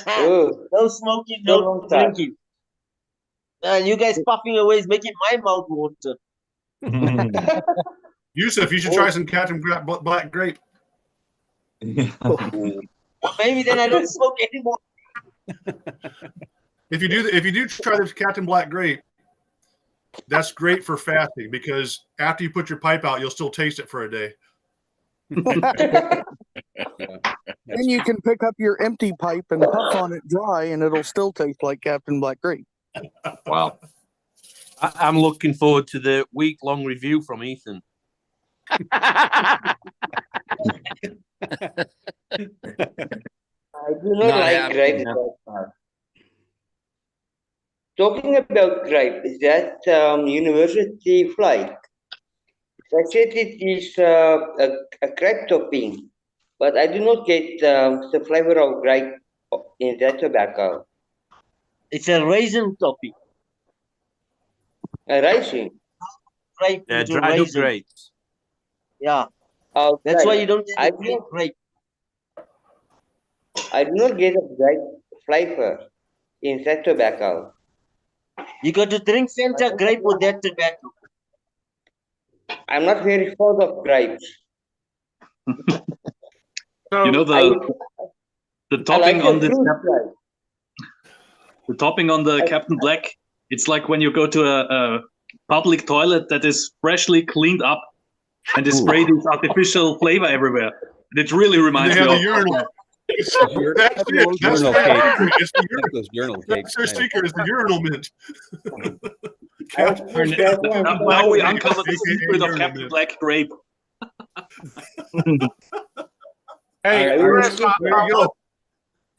No smoking, no drinking. And you guys puffing away is making my mouth water. Yusuf, you should try some Captain Black Grape. Maybe then I don't smoke anymore. If you do try this Captain Black Grape, that's great for fasting because after you put your pipe out, you'll still taste it for a day. Then you can pick up your empty pipe and puff on it dry, and it'll still taste like Captain Black Grape. Wow. I'm looking forward to the week-long review from Ethan. I do not like grape that much. Talking about grape, is that university flight? I said it is a grape topping, but I do not get the flavor of grape in that tobacco. It's a raisin topping. A raisin? Grape Yeah, into dried up raisin. grapes. Yeah. Okay. That's why you don't get I the green grape. I do not get a grape flavor in that tobacco. You got to drink Fanta grape with that tobacco. I'm not very fond of grapes. You know the topping on this the topping on the Captain Black. It's like when you go to a public toilet that is freshly cleaned up and they spray this artificial flavor everywhere. And it really reminds me of. Urinal. That's their secret is the urinal mint. Now we uncover the secret of Captain Black Grape. Hey, Chris,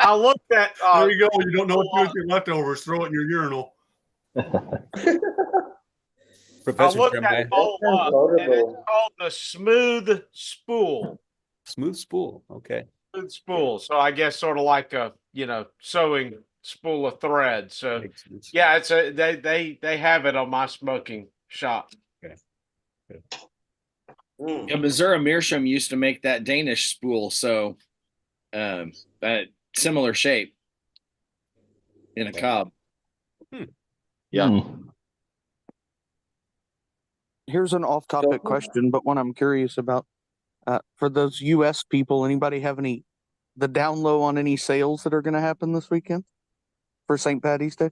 I looked at. There you go. You don't know what to do with your leftovers. Throw it in your urinal. Professor I looked Jeremiah. at bowl up, and it's called the Smooth Spool. Smooth Spool. Okay. Smooth Spool. So I guess sort of like a sewing spool of thread. So yeah, it's they have it on my smoking shop. Okay. Yeah, Missouri Meerschaum used to make that Danish spool, so that similar shape. in a cob. Yeah. Here's an off-topic question, but one I'm curious about. For those U.S. people, anybody have the down low on any sales that are going to happen this weekend for St. Paddy's Day?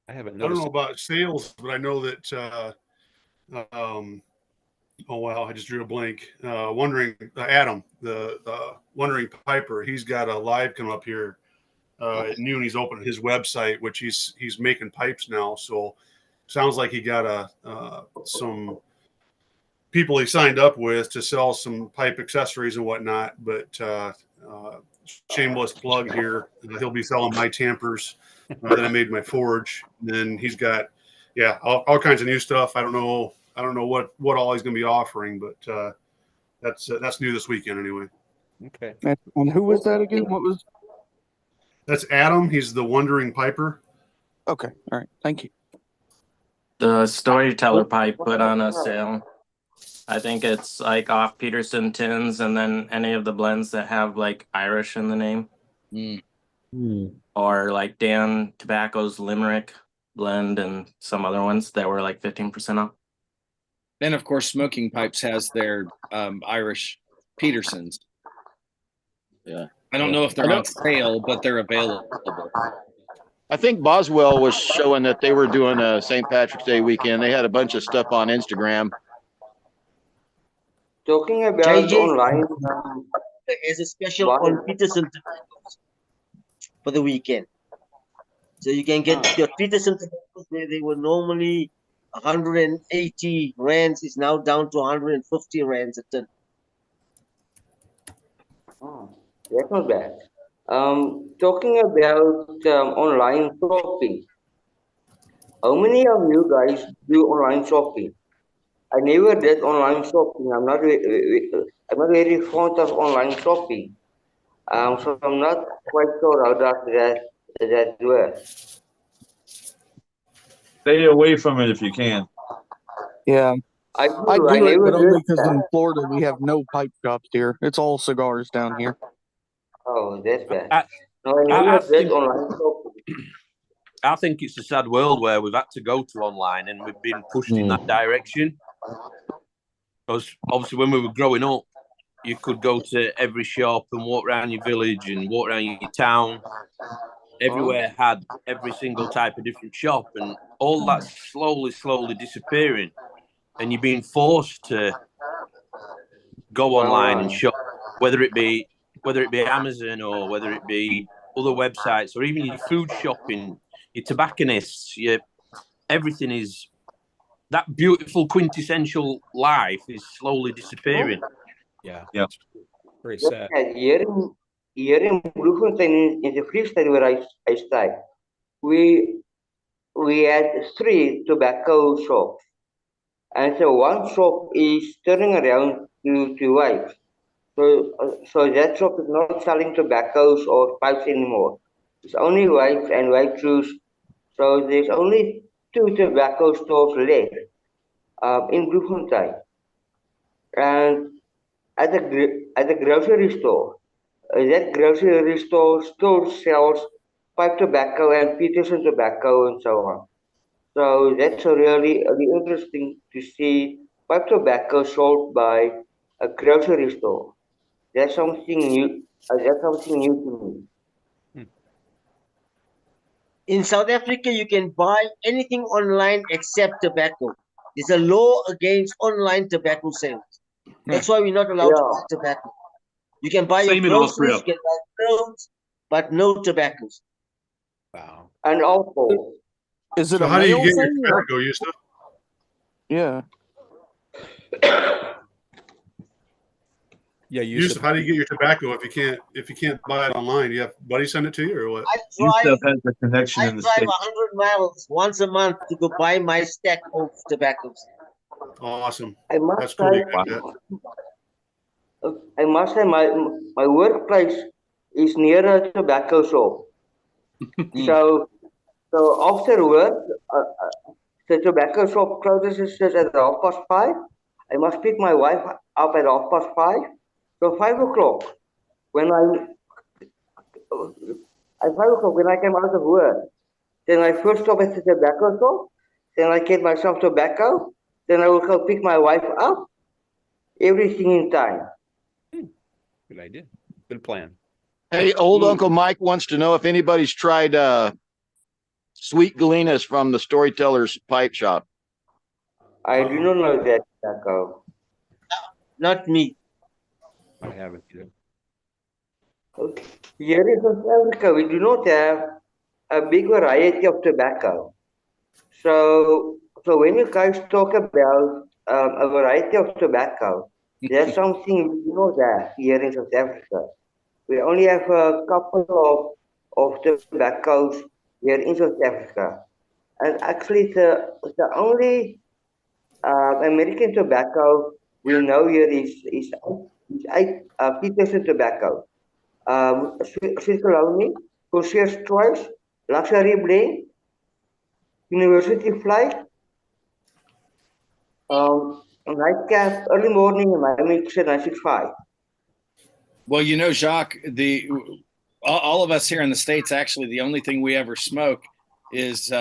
I haven't I don't noticed. know about sales, but I know that. Oh wow, I just drew a blank. Wondering Adam, the Wondering Piper, he's got a live coming up here at noon. He's opening his website, which he's making pipes now. So sounds like he got some people he signed up with to sell some pipe accessories and whatnot. But shameless plug here, he'll be selling my tampers that I made my forge. And then he's got all kinds of new stuff. I don't know what all he's going to be offering, but that's new this weekend anyway. Okay. And who was that again? That's Adam. He's the Wondering Piper. Okay. All right. Thank you. The Storyteller pipe put on a sale. I think it's like off Peterson tins, and then any of the blends that have like Irish in the name. Or like Dan Tobacco's Limerick blend and some other ones that were like 15% off. Then, of course, Smoking Pipes has their Irish Petersons. Yeah. I don't know if they're on sale, but they're available. I think Boswell was showing that they were doing a St. Patrick's Day weekend. They had a bunch of stuff on Instagram. Talking about JJ, online, there is a special on Peterson for the weekend. So you can get your Peterson tobaccos where they were normally 180 rands, is now down to 150 rands a ton. that's not bad. Talking about online shopping, how many of you guys do online shopping? I never did online shopping. I'm not very fond of online shopping. So I'm not quite sure how that works. Stay away from it if you can. Yeah. I do it, but only because in Florida we have no pipe shops here. It's all cigars down here. Oh, that's bad. No, I never did online shopping. I think it's a sad world where we've had to go to online and we've been pushed in that direction. Because obviously when we were growing up, you could go to every shop and walk around your village and walk around your town. Everywhere had every single type of different shop, and all that's slowly disappearing. And you're being forced to go online and shop, whether it be Amazon or whether it be other websites or even your food shopping, your tobacconists, everything is that beautiful quintessential life is slowly disappearing. Yeah. Very sad. Here in Bloemfontein, in the freestyle where I stay, we had 3 tobacco shops. And so one shop is turning around to white. So that shop is not selling tobaccos or pipes anymore. It's only white and white juice. So there's only 2 tobacco stores left in Bloemfontein. And at the grocery store, that grocery store still sells pipe tobacco and Peterson tobacco and so on. So that's really interesting to see pipe tobacco sold by a grocery store. That's something new. That's something new to me. In South Africa, you can buy anything online except tobacco. There's a law against online tobacco sales. That's why we're not allowed to buy tobacco. You can buy your groceries, you can buy clothes, but no tobaccos. Wow. And alcohol. Is it So a how do you male get your thing? tobacco, Yusuf? Yeah. Yeah, Yusuf, how do you get your tobacco if you can't buy it online? Do you have buddy send it to you or what? Yusuf has a connection in the drive state. 100 miles once a month to go buy my stack of tobaccos. Awesome. I must That's cool. You got that. I must say my workplace is near a tobacco shop. so after work, the tobacco shop closes at 5:30. I must pick my wife up at 5:30. So 5 o'clock, when at 5 o'clock when I came out of work. Then I first stop at the tobacco shop. Then I get myself tobacco. Then I will go pick my wife up. Everything in time. Good idea. Good plan. Hey, old Uncle Mike wants to know if anybody's tried sweet Galenas from the Storyteller's Pipe Shop. I do not know that tobacco. Not me. I haven't either. Okay. Here in South Africa, we do not have a big variety of tobacco. So when you guys talk about a variety of tobacco, there's something we do not have here in South Africa. We only have a couple of tobaccos here in South Africa. And actually, the only American tobacco we know here is Peterson tobacco. Sweet Colony, Courtiers Choice, Luxury Blend, University Flight, Nightcap, Early Morning, and Miami 965. Well, you know, Jacques, all of us here in the States, actually, the only thing we ever smoke is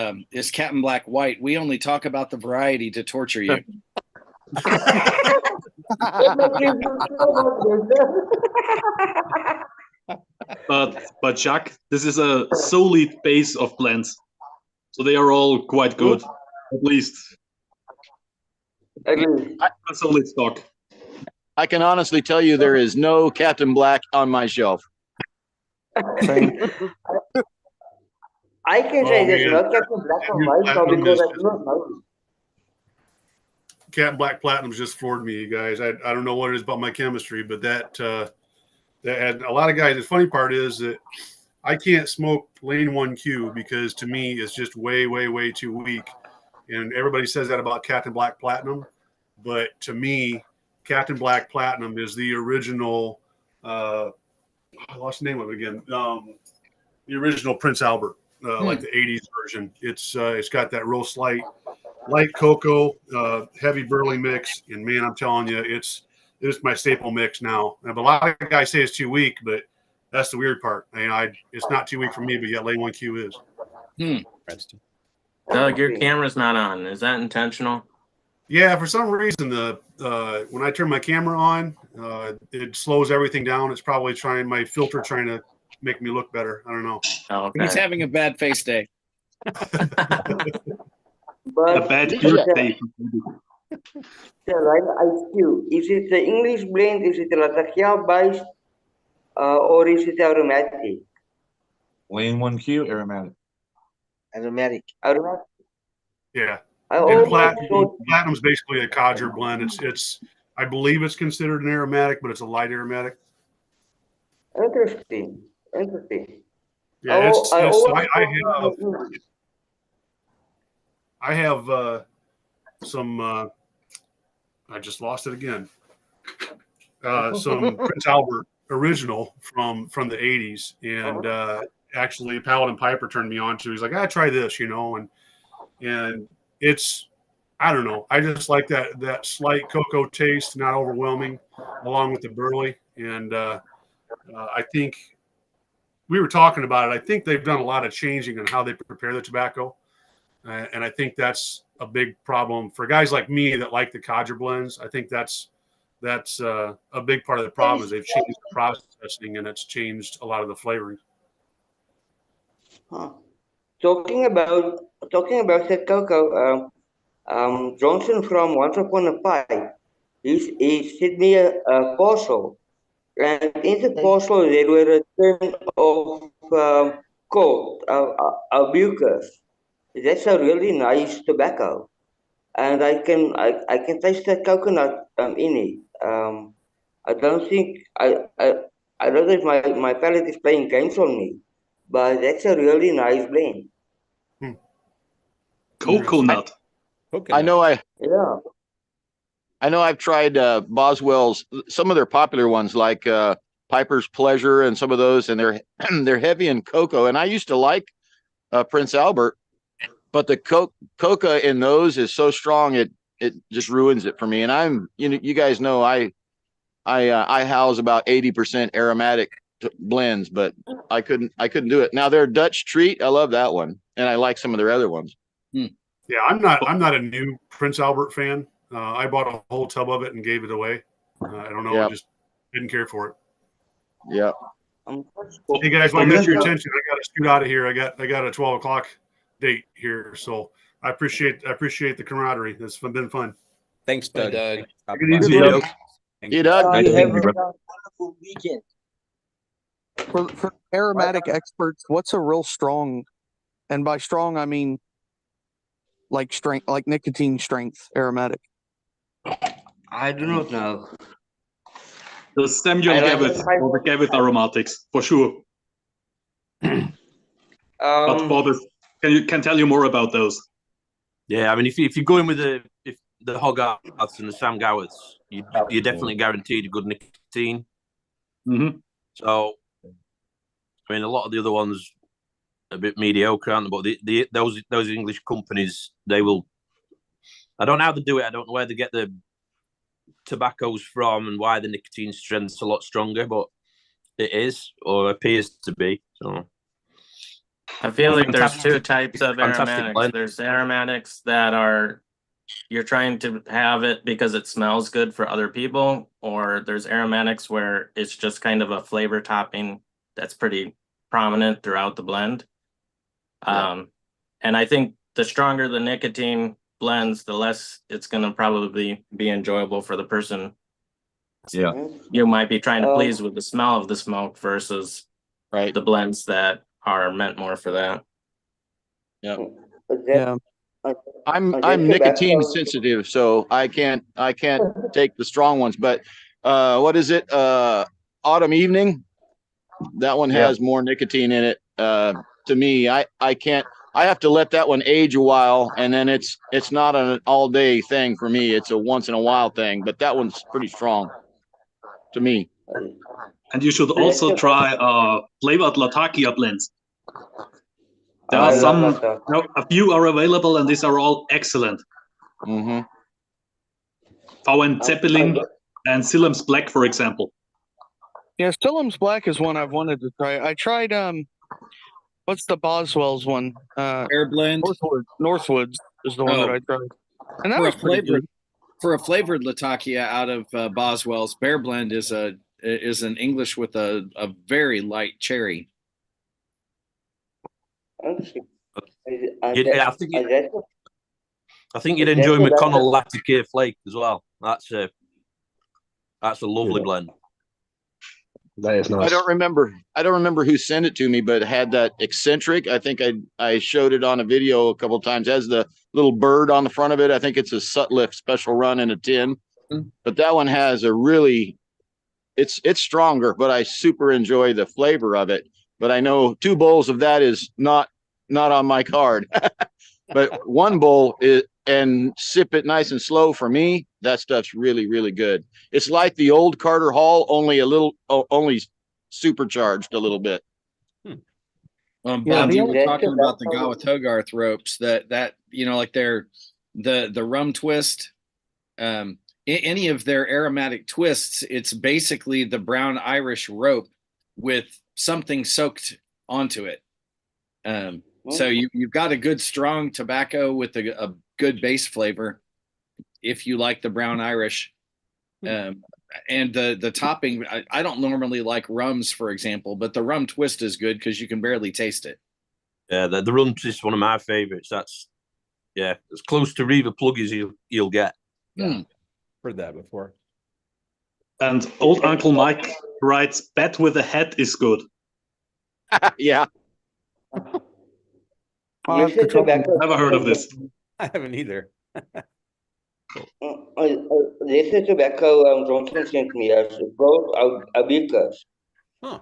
Captain Black White. We only talk about the variety to torture you. But Jack, this is a solid base of blends, so they are all quite good, at least. A solid stock. I can honestly tell you there is no Captain Black on my shelf. I can say there's no Captain Black on my shelf because I do not know. Captain Black Platinum's just floored me, you guys. I don't know what it is about my chemistry, but that had a lot of guys. The funny part is that I can't smoke Lane 1Q because to me it's just way, way, way too weak. And everybody says that about Captain Black Platinum, but to me, Captain Black Platinum is the original. I lost the name of it again. The original Prince Albert, like the '80s version. It's got that real light cocoa, heavy burley mix, and man, I'm telling you, it's my staple mix now. And a lot of guys say it's too weak, but that's the weird part. It's not too weak for me, but yet Lane 1Q is. Doug, your camera's not on. Is that intentional? Yeah, for some reason when I turn my camera on, it slows everything down. It's probably my filter trying to make me look better. I don't know. Oh, okay. He's having a bad face day. But a bad beard day. The right IQ, is it the English blend? Is it the Latakia based, or is it aromatic? Lane 1Q, aromatic. Aromatic. Yeah. And Platinum's basically a codger blend. It's I believe it's considered an aromatic, but it's a light aromatic. Interesting. Yeah, I have some. I just lost it again. Some Prince Albert original from the '80s, and actually Paladin Piper turned me on to. He's like, try this, and it's. I don't know. I just like that slight cocoa taste, not overwhelming, along with the burley. And I think we were talking about it. I think they've done a lot of changing on how they prepare the tobacco. And I think that's a big problem for guys like me that like the codger blends. I think that's a big part of the problem is they've changed the processing and it's changed a lot of the flavoring. Talking about the cocoa, Johnson from Once Upon a Pie, he sent me a parcel, and in the parcel there were a ton of gold, bucas. That's a really nice tobacco, and I can taste the coconut in it. I don't think I don't know if my palate is playing games on me, but that's a really nice blend. Coconut. I know I've tried Boswell's, some of their popular ones like Piper's Pleasure and some of those, and they're heavy in cocoa. And I used to like Prince Albert, but the coca in those is so strong it just ruins it for me. And you guys know I house about 80% aromatic blends, but I couldn't do it. Now their Dutch Treat, I love that one, and I like some of their other ones. Yeah, I'm not a new Prince Albert fan. I bought a whole tub of it and gave it away. I don't know, I just didn't care for it. Yeah. Hey guys, well, I got your attention. I got to scoot out of here. I got a 12 o'clock date here, so I appreciate the camaraderie. It's been fun. Thanks, Doug. Doug. Take it easy, Doug. You, Doug. You have a wonderful weekend. For aromatic experts, what's a real strong, and by strong I mean like strength, like nicotine strength aromatic? I do not know. The Samuel Gavitt or the Gavitt aromatics for sure. But Bob can tell you more about those. Yeah, I mean, if you go in with the Hogarths and the Sam Gowitts, you're definitely guaranteed a good nicotine. Mm-hmm. So, I mean, a lot of the other ones are a bit mediocre, aren't they? But those English companies, they will. I don't know how they do it. I don't know where they get the tobaccos from and why the nicotine strength's a lot stronger, but it is or appears to be. So. I feel like there's two types of fantastic aromatics. blend. There's aromatics that are you're trying to have it because it smells good for other people, or there's aromatics where it's just kind of a flavor topping that's pretty prominent throughout the blend. And I think the stronger the nicotine blends, the less it's going to probably be enjoyable for the person. Yeah. You might be trying to please with the smell of the smoke versus the blends that are meant more for that. Yeah. I'm nicotine sensitive, so I can't take the strong ones. But what is it? Autumn Evening. That one has more nicotine in it. To me, I can't. I have to let that one age a while, and then it's not an all day thing for me. It's a once in a while thing. But that one's pretty strong to me. And you should also try flavored Latakia blends. There are a few are available, and these are all excellent. Mm-hmm. VN Zeppelin and Sillem's Black, for example. Yeah, Sillem's Black is one I've wanted to try. I tried what's the Boswell's one? Air Blend. Northwoods is the one that I tried, and that was pretty good. For a flavored Latakia out of Boswell's, Bear Blend is an English with a very light cherry. I think you'd enjoy McConnell Lacticare Flake as well. That's a lovely blend. That is nice. I don't remember who sent it to me, but it had that eccentric. I think I showed it on a video a couple of times. It has the little bird on the front of it. I think it's a Sutliff special run in a tin. But that one has a really it's stronger, but I super enjoy the flavor of it. But I know 2 bowls of that is not on my card. But 1 bowl is, and sip it nice and slow for me, that stuff's really, really good. It's like the old Carter Hall, only supercharged a little bit. Bob, you were talking about the Gawith Hogarth ropes that like the rum twist, any of their aromatic twists, it's basically the brown Irish rope with something soaked onto it. So you've got a good strong tobacco with a good base flavor if you like the brown Irish. And the topping, I don't normally like rums, for example, but the rum twist is good because you can barely taste it. Yeah, the rum twist is one of my favorites. That's as close to Reaver Plug as you'll get. Yeah, heard that before. And old Uncle Mike writes, "Bet with a hat is good." Yeah. Never heard of this. I haven't either. This is tobacco Johnson sent me as both Abicas. Huh.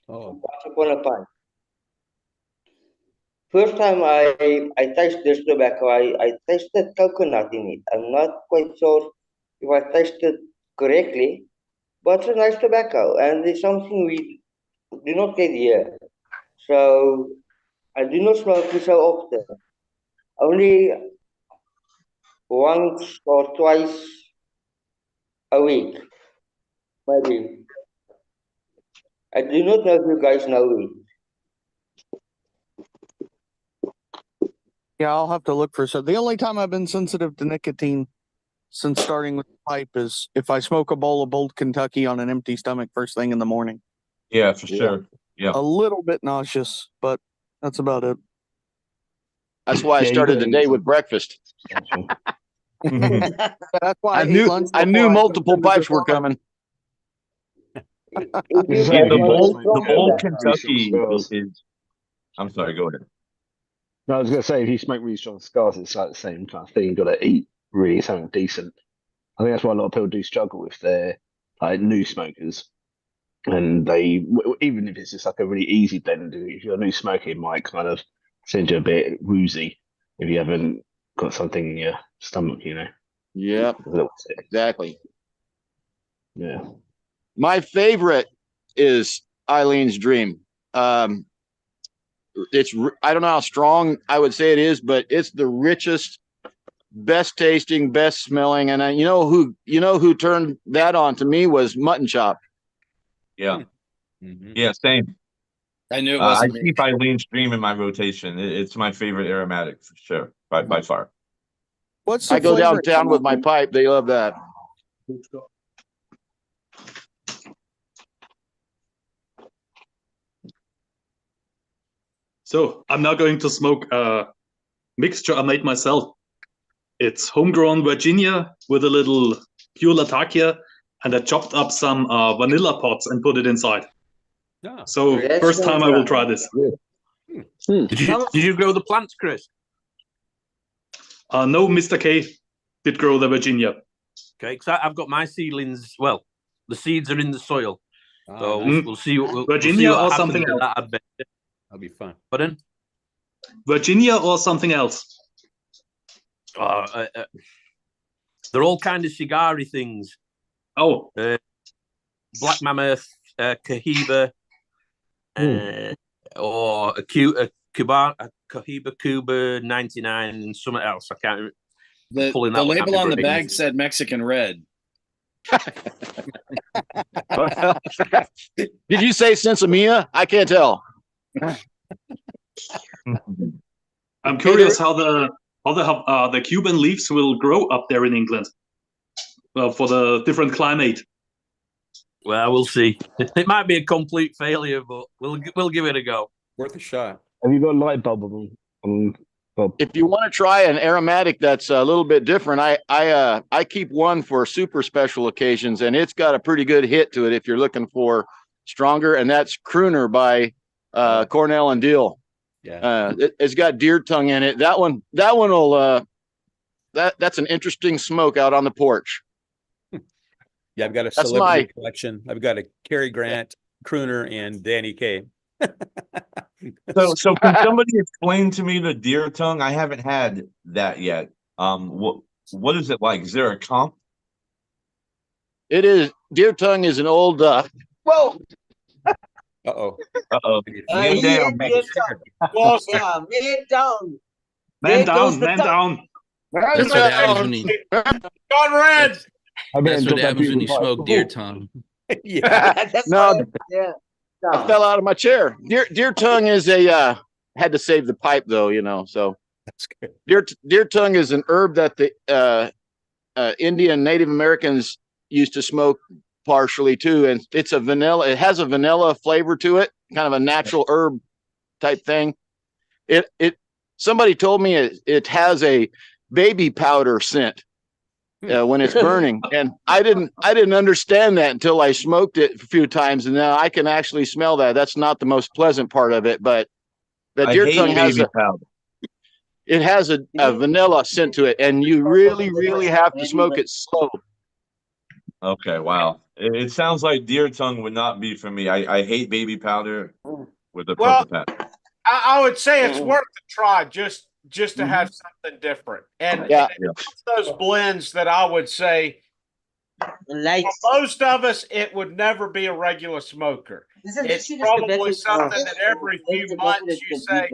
Oh. Once upon a time. First time I tasted this tobacco, I tasted coconut in it. I'm not quite sure if I tasted correctly, but it's a nice tobacco, and it's something we do not get here. So I do not smoke it so often. Only once or twice a week, maybe. I do not know if you guys know it. Yeah, I'll have to look for some. The only time I've been sensitive to nicotine since starting with the pipe is if I smoke a bowl of Bold Kentucky on an empty stomach first thing in the morning. Yeah, for sure. Yeah. A little bit nauseous, but that's about it. That's why I started the day with breakfast. That's why I knew multiple pipes were coming. The bowl Kentucky is. I'm sorry. Go ahead. No, I was going to say, if you smoke really strong cigars, it's like the same kind of thing. You've got to eat really something decent. I think that's why a lot of people do struggle with their like new smokers. And they, even if it's just like a really easy blend, if you're a new smoker, it might kind of send you a bit woozy if you haven't got something in your stomach, you know. Yep, exactly. Yeah. My favorite is Eileen's Dream. It's I don't know how strong I would say it is, but it's the richest, best tasting, best smelling, and you know who turned that on to me was Mutton Chop. Yeah, yeah, same. I knew it I wasn't me. keep Eileen's Dream in my rotation. It's my favorite aromatic for sure, by far. What's I go downtown with my pipe. They love that. So I'm now going to smoke a mixture I made myself. It's homegrown Virginia with a little pure Latakia, and I chopped up some vanilla pods and put it inside. Yeah. So first time I will try this. Did you grow the plants, Chris? No, Mr. K did grow the Virginia. Okay, because I've got my seedlings. Well, the seeds are in the soil, so nice. we'll see. Virginia what or happens something with else? that, I bet. That'll be fun. Pardon? Virginia or something else? They're all kind of cigar-y things. Oh, Black Mammoth, Cohiba, or a Cohiba Cuba 99, and something else. I can't remember. The label on the bag said Mexican Red. Did you say Sensimilla? I can't tell. I'm curious how the Cuban leaves will grow up there in England. Well, for the different climate. Well, we'll see. It might be a complete failure, but we'll give it a go. Worth a shot. Have you got a light bulb on Bob? If you want to try an aromatic that's a little bit different, I keep one for super special occasions, and it's got a pretty good hit to it if you're looking for stronger, and that's Crooner by Cornell and Deal. Yeah. It's got deer tongue in it. That one will that's an interesting smoke out on the porch. Yeah, I've got a celebrity collection. I've got a Cary Grant, Crooner, and Danny Kaye. So can somebody explain to me the deer tongue? I haven't had that yet. What is it like? Is there a comp? It is deer tongue is an old whoa. Uh-oh. Man down. Awesome. Man down. Man down. Man down. That's what happens when you. Gone red. That's what happens when you smoke deer tongue. Yeah. That's No, yeah. I fell out of my chair. Deer tongue is a had to save the pipe though, you know. So That's good. deer tongue is an herb that the Indian Native Americans used to smoke partially too, and it's a vanilla. It has a vanilla flavor to it, kind of a natural herb type thing. Somebody told me it has a baby powder scent when it's burning, and I didn't understand that until I smoked it a few times, and now I can actually smell that. That's not the most pleasant part of it, but the deer tongue has it has a vanilla scent to it, and you really have to smoke it slow. Okay, wow. It sounds like deer tongue would not be for me. I hate baby powder with the purple powder. I would say it's worth a try just to have something different. And those blends that I would say, for most of us, it would never be a regular smoker. It's probably something that every few months you say,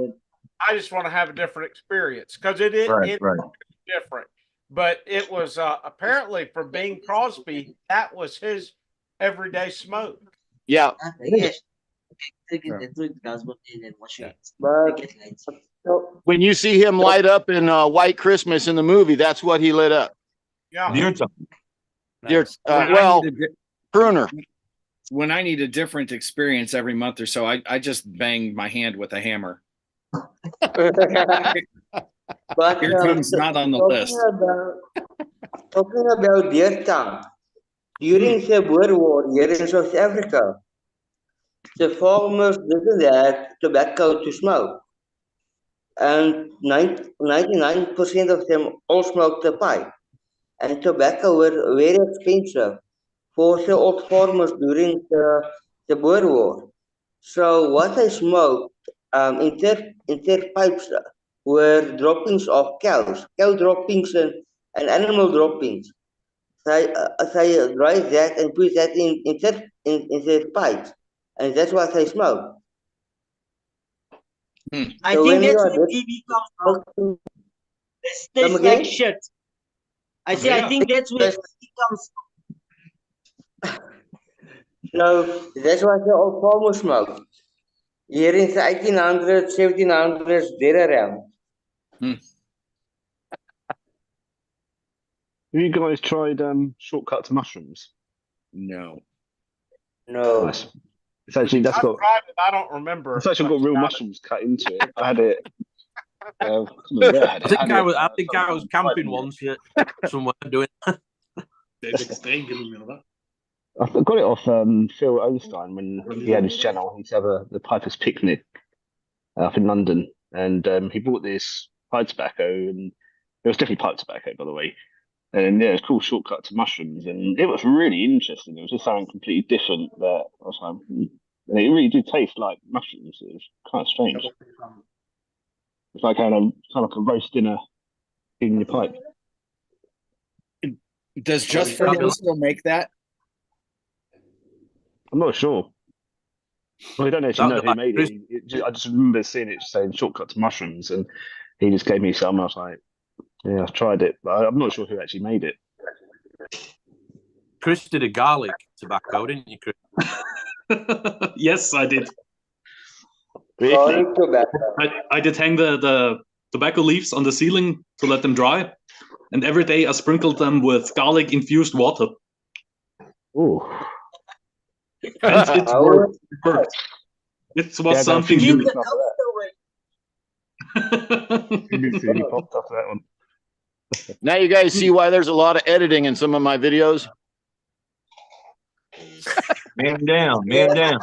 I just want to have a different experience, because it is different. But it was apparently for Bing Crosby, that was his everyday smoke. Yeah. Yes. But so, When you see him light up in White Christmas in the movie, that's what he lit up. Yeah. Deer tongue. Deer, When I well, need a pruner. when I need a different experience every month or so, I just bang my hand with a hammer. but Here comes not on the list. Talking about deer tongue, during the Boer War here in South Africa, the farmers didn't have tobacco to smoke, and 99% of them all smoked the pipe. And tobacco were very expensive for the old farmers during the Boer War. So what they smoked in their pipes were droppings of cow droppings and animal droppings. They dry that and put that in their pipes, and that's what they smoke. I So think when you that's are where TV comes from. smoking, This come tastes like again? shit. I say, I think that's where TV comes from. So that's what the old farmers smoke. Here in the 1800s, 1700s, there around. Have you guys tried shortcut to mushrooms? No. No. Nice. It's actually I've tried it. I don't remember. It's actually got real mushrooms cut into it. I had it. I can't remember where I had it. I think I was camping once somewhere doing. I got it off Phil Owenstein when he had his channel. He used to have the Piper's Picnic up in London, and he bought this pipe tobacco, and it was definitely pipe tobacco, by the way. And yeah, it's called Shortcut to Mushrooms, and it was really interesting. It was just something completely different that I was like, and it really did taste like mushrooms. It was kind of strange. It's like kind of like a roast dinner in your pipe. Does Just for Him still make that? I'm not sure. Well, I don't actually know who made it. I just remember seeing it saying Shortcut to Mushrooms, and he just gave me some. I was like, yeah, I've tried it, but I'm not sure who actually made it. Chris did a garlic tobacco, didn't you, Chris? Yes, I did. Garlic tobacco. I did hang the tobacco leaves on the ceiling to let them dry, and every day I sprinkled them with garlic infused water. Ooh. And it worked. It was something new. Popped off that one. Now you guys see why there's a lot of editing in some of my videos. Man down, man down.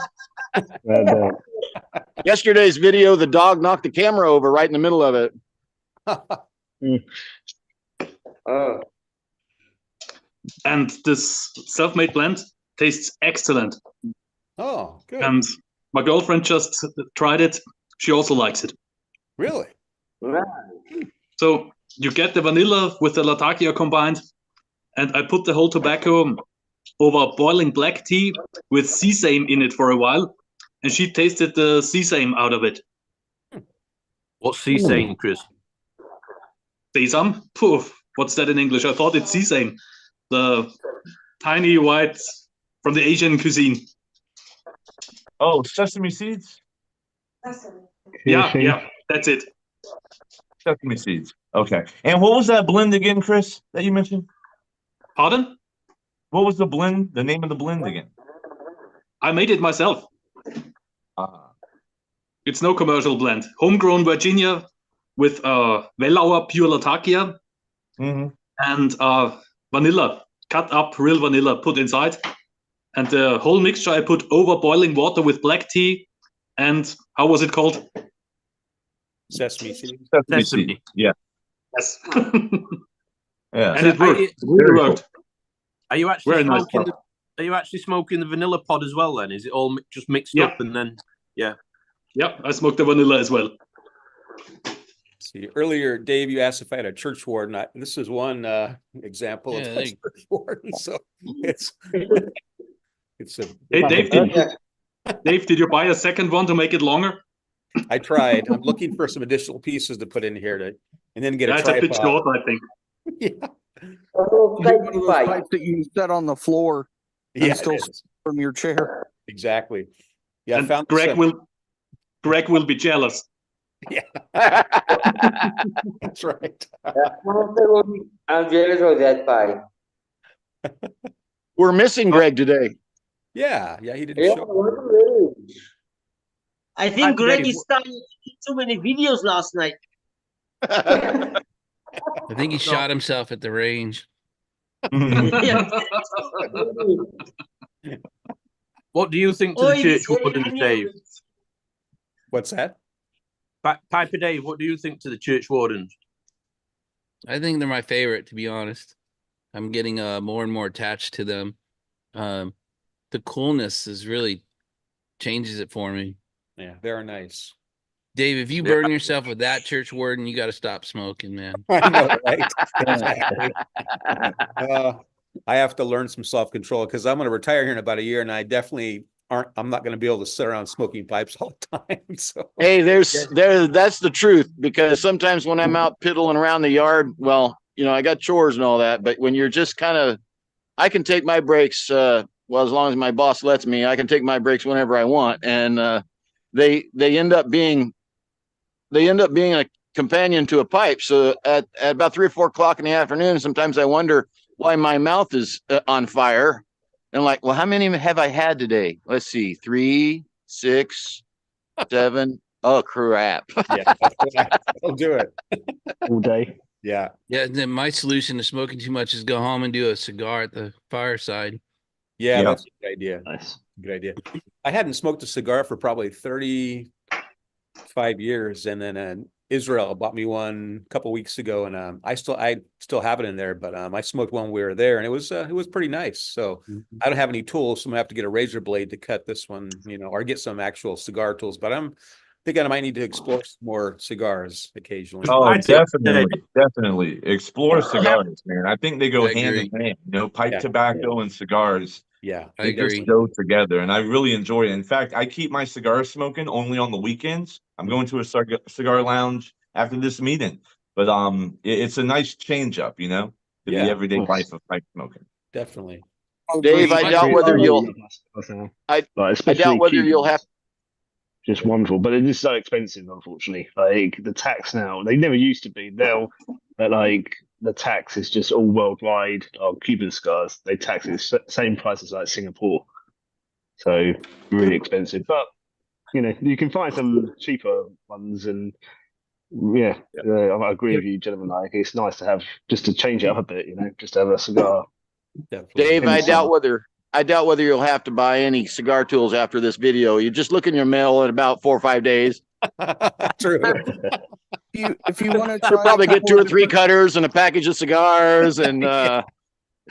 Yesterday's video, the dog knocked the camera over right in the middle of it. And this self-made blend tastes excellent. Oh, good. And my girlfriend just tried it. She also likes it. Really? So you get the vanilla with the Latakia combined, and I put the whole tobacco over boiling black tea with sesame in it for a while, and she tasted the sesame out of it. What's sesame, Chris? Sesame? Poof. What's that in English? I thought it's sesame. The tiny white from the Asian cuisine. Oh, sesame seeds? Yeah, that's it. Sesame seeds. Okay. And what was that blend again, Chris, that you mentioned? Pardon? What was the blend, the name of the blend again? I made it myself. It's no commercial blend. Homegrown Virginia with Wellauer pure Latakia and vanilla, cut up real vanilla put inside. And the whole mixture I put over boiling water with black tea and how was it called? Sesame seeds. Sesame seed. Yeah. Yes. Yeah. And it worked. It really worked. Are you actually Very nice smoking? Are you actually smoking the vanilla pod as well? Then is it all just mixed up and then yeah? Yep, I smoked the vanilla as well. See, earlier, Dave, you asked if I had a church warden. This is one example of a church warden. So it's a. Hey, Dave, did you buy a second one to make it longer? I tried. I'm looking for some additional pieces to put in here and then get a tripod. That's a bit short, I think. Yeah. Oh, One of those pipes that you set on the floor and Yeah, still from your chair. Exactly. Yeah, And I found Greg will be jealous. Yeah. That's right. I'm jealous of that pie. We're missing Greg today. Yeah, he didn't Yeah, show. what a range. I think Greg is starting to eat too many videos last night. I think he shot himself at the range. What do you think to the church wardens, Dave? What's that? Piper Dave, what do you think to the church wardens? I think they're my favorite, to be honest. I'm getting more and more attached to them. The coolness is really changes it for me. Yeah, they're nice. Dave, if you burn yourself with that church warden, you got to stop smoking, man. I know, right? Exactly. I have to learn some self-control because I'm going to retire here in about a year, and I definitely I'm not going to be able to sit around smoking pipes all the time. So hey, that's the truth, because sometimes when I'm out piddling around the yard, well, I got chores and all that, but when you're just kind of, I can take my breaks. Well, as long as my boss lets me, I can take my breaks whenever I want, and they end up being a companion to a pipe. So at about 3 or 4 o'clock in the afternoon, sometimes I wonder why my mouth is on fire. And I'm like, well, how many have I had today? Let's see, 3, 6, 7. Oh, crap. Yeah, I'll do it all day. Yeah. Yeah. Then my solution to smoking too much is go home and do a cigar at the fireside. Yeah, that's a good idea. Nice. Good idea. I hadn't smoked a cigar for probably 35 years, and then Israel bought me one a couple weeks ago, and I still have it in there, but I smoked one when we were there, and it was pretty nice. So I don't have any tools, so I'm gonna have to get a razor blade to cut this one, or get some actual cigar tools. But I'm thinking I might need to explore some more cigars occasionally. Oh, definitely explore cigars, man. I think they go hand in hand. Pipe tobacco and cigars. Yeah, they just go together, and I really enjoy it. In fact, I keep my cigar smoking only on the weekends. I'm going to a cigar lounge after this meeting, but it's a nice change up, to the everyday life of pipe smoking. Definitely. Dave, I doubt whether you'll. I doubt whether you'll have. Just wonderful, but it is so expensive, unfortunately. Like the tax now, they never used to be. Now, like the tax is just all worldwide. On Cuban cigars, they tax it same price as like Singapore, so really expensive. But you can find some cheaper ones, and I agree with you, gentlemen. Like it's nice to have just to change it up a bit, just to have a cigar. Definitely. Dave, I doubt whether you'll have to buy any cigar tools after this video. You just look in your mail in about 4 or 5 days. True. If you want to try, you'll probably get 2 or 3 cutters and a package of cigars and a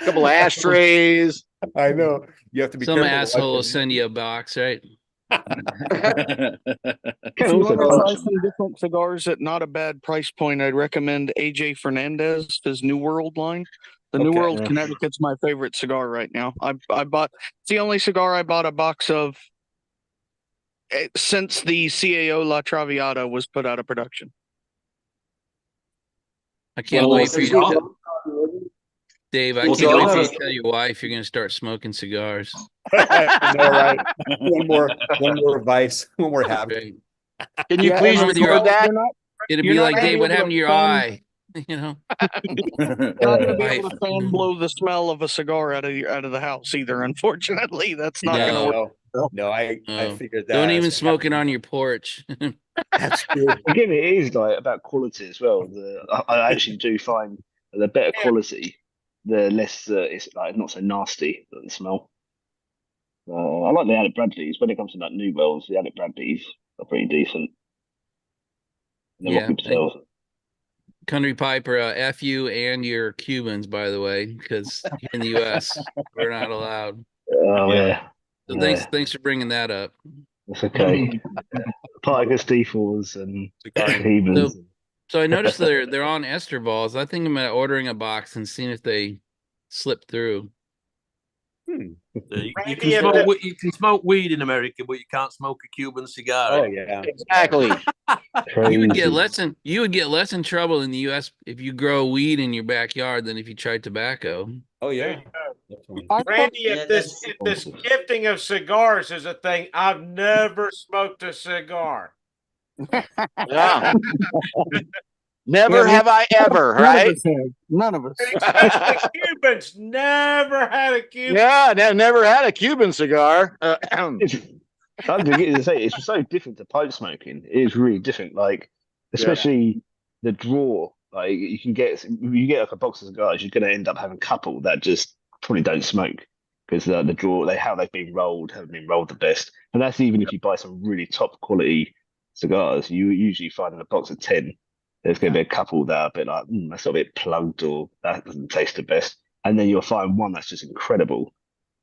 couple of ashtrays. I know. You have to be Some careful. asshole will send you a box, right? If you want to try some different cigars at not a bad price point, I'd recommend AJ Fernandez, his New World line. The New World Connecticut's my favorite cigar right now. I bought, it's the only cigar I bought a box of since the CAO La Traviata was put out of production. I can't wait for you to Dave, I can't wait for you to tell your wife you're going to start smoking cigars. I know, right? One more advice, one more habit. Can you please record that? It'll be like, Dave, what happened to your eye? You're not going to be able to fan blow the smell of a cigar out of the house either. Unfortunately, that's not going to work. No, I figured that. Don't even smoke it on your porch. That's true. Again, it is like about quality as well. I actually do find the better quality, the less it's like not so nasty the smell. I like the Alec Bradleys. When it comes to like New Worlds, the Alec Bradleys are pretty decent. Country Piper, F you and your Cubans, by the way, because in the U.S. we're not allowed. Oh yeah. So thanks for bringing that up. That's okay. Tigers, defaults, and Hebens. So I noticed they're on ester balls. I think I'm ordering a box and seeing if they slip through. You can smoke weed in America, but you can't smoke a Cuban cigar. Oh yeah, exactly. You would get less in trouble in the U.S. if you grow weed in your backyard than if you tried tobacco. Oh yeah, Randy, if this gifting of cigars is a thing, I've never smoked a cigar. Yeah. Never have I ever, right? None of us. Especially Cubans never had a Cuban. Yeah, never had a Cuban cigar. It's so different to pipe smoking. It is really different. Like, especially the draw. Like, you get like a box of cigars, you're going to end up having a couple that just probably don't smoke because the draw, how they've been rolled, haven't been rolled the best. And that's even if you buy some really top quality cigars. You usually find in a box of 10, there's going to be a couple that are a bit like, that's a bit plugged, or that doesn't taste the best. And then you'll find one that's just incredible.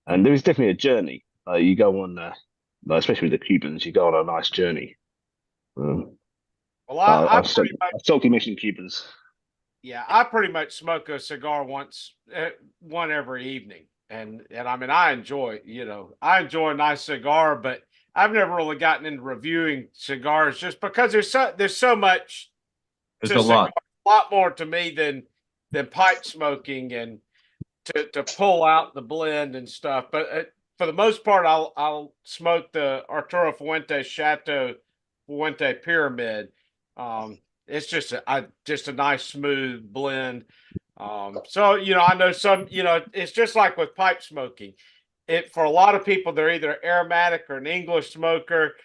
And there is definitely a journey. You go on, especially with the Cubans, you go on a nice journey. Well, I pretty much, I've you mentioned Cubans. Yeah, I pretty much smoke a cigar one every evening, and I mean, I enjoy a nice cigar, but I've never really gotten into reviewing cigars just because there's so much. There's a lot more to me than pipe smoking and to pull out the blend and stuff. But for the most part, I'll smoke the Arturo Fuente Chateau Fuente Pyramid. It's just a nice smooth blend. So I know some. It's just like with pipe smoking. For a lot of people, they're either aromatic or an English smoker.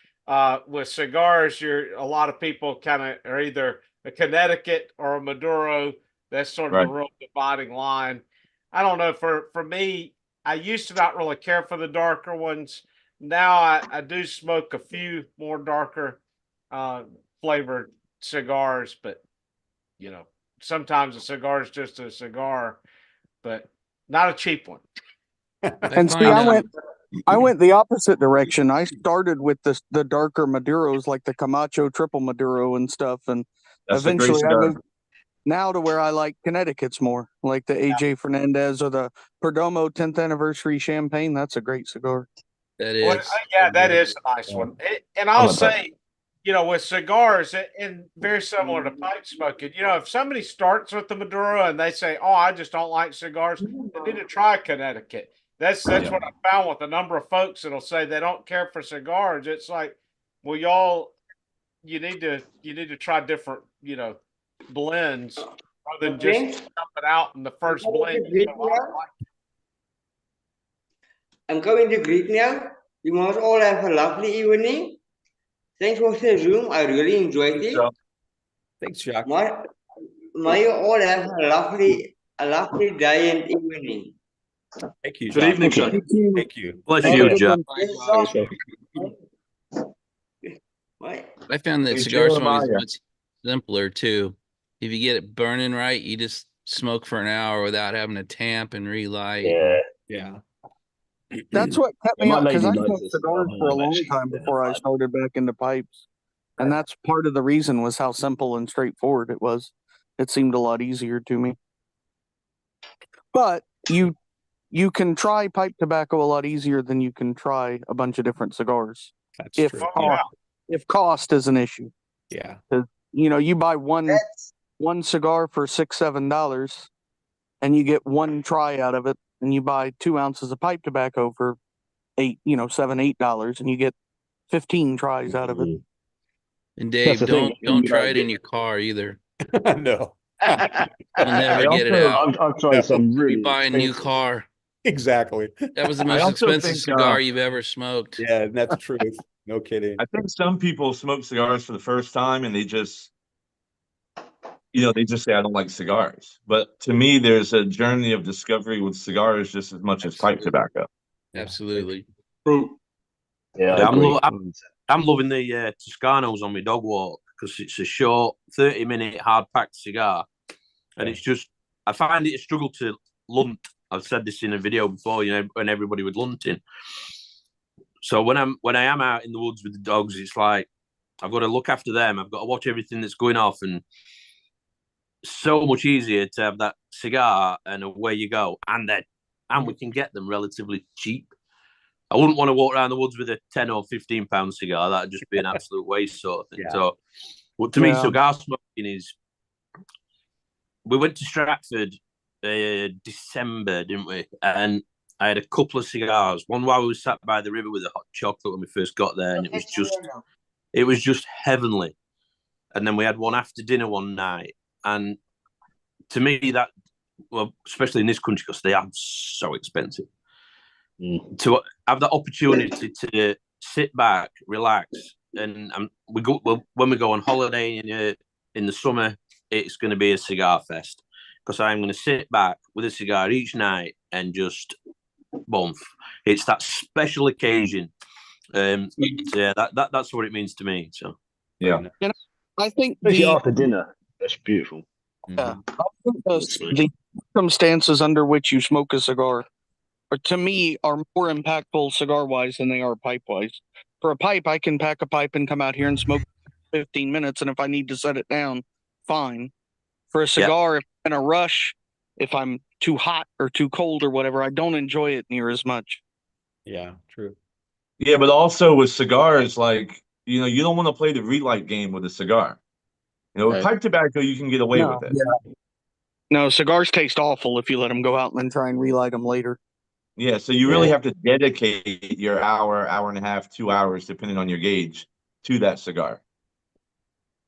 With cigars, a lot of people kind of are either a Connecticut or a Maduro. That's sort of the real dividing line. I don't know. For me, I used to not really care for the darker ones. Now I do smoke a few more darker flavored cigars, but sometimes a cigar is just a cigar, but not a cheap one. And see, I went the opposite direction. I started with the darker Maduros, like the Camacho Triple Maduro and stuff, and eventually I moved now to where I like Connecticut's more, like the AJ Fernandez or the Perdomo 10th Anniversary Champagne. That's a great cigar. That is. Well, that is a nice one. And I'll say, with cigars, and very similar to pipe smoking, if somebody starts with the Maduro and they say, "Oh, I just don't like cigars," they need to try Connecticut. That's what I found with a number of folks that'll say they don't care for cigars. It's like, well, you need to try different, blends rather than just jumping out in the first blend. I'm going to Greek now. You must all have a lovely evening. Thanks for the Zoom. I really enjoyed it. Thanks, Jack. May you all have a lovely day and evening. Thank you, Good evening, Jack. Thank you. Bless you, Jack. I found that cigar smoking is much simpler too. If you get it burning right, you just smoke for an hour without having to tamp and relight. Yeah. That's what kept me up, because I smoked cigars for a long time before I started back into pipes. And that's part of the reason was how simple and straightforward it was. It seemed a lot easier to me. But you can try pipe tobacco a lot easier than you can try a bunch of different cigars. That's true. If cost is an issue. Yeah. You buy one cigar for $6-7 and you get one try out of it, and you buy 2 ounces of pipe tobacco for $7-8 and you get 15 tries out of it. And Dave, don't try it in your car either. No. You'll never get it out. I've tried some really. You buy a new car. Exactly. That was the most expensive cigar you've ever smoked. Yeah, that's true. No kidding. I think some people smoke cigars for the first time and they just say, I don't like cigars. But to me, there's a journey of discovery with cigars just as much as pipe tobacco. Absolutely. True. Yeah, I'm loving the Toscanos on my dog walk because it's a short 30-minute hard-packed cigar. And it's just, I find it a struggle to lunt. I've said this in a video before, when everybody was lunting. So when I am out in the woods with the dogs, it's like, I've got to look after them. I've got to watch everything that's going off, and so much easier to have that cigar and away you go. And we can get them relatively cheap. I wouldn't want to walk around the woods with a 10 or 15 pound cigar. That'd just be an absolute waste sort of thing. Yeah. So, to me, cigar smoking is. We went to Stratford December, didn't we? And I had a couple of cigars. One while we were sat by the river with a hot chocolate when we first got there, and it was just heavenly. And then we had one after dinner one night, and to me that, well, especially in this country because they are so expensive, to have that opportunity to sit back, relax, and when we go on holiday in the summer, it's going to be a cigar fest because I'm going to sit back with a cigar each night and just bump. It's that special occasion. So yeah, that's what it means to me. So yeah, I think especially after dinner, that's beautiful. Yeah, I think the circumstances under which you smoke a cigar, to me, are more impactful cigar-wise than they are pipe-wise. For a pipe, I can pack a pipe and come out here and smoke 15 minutes, and if I need to set it down, fine. For a cigar, if I'm in a rush, if I'm too hot or too cold or whatever, I don't enjoy it near as much. Yeah, true. Yeah, but also with cigars, like, you know, you don't want to play the relight game with a cigar. You know, with pipe tobacco, you can get away with it. Yeah. No, cigars taste awful if you let them go out and then try and relight them later. Yeah, so you really have to dedicate your hour, hour and a half, 2 hours, depending on your gauge, to that cigar.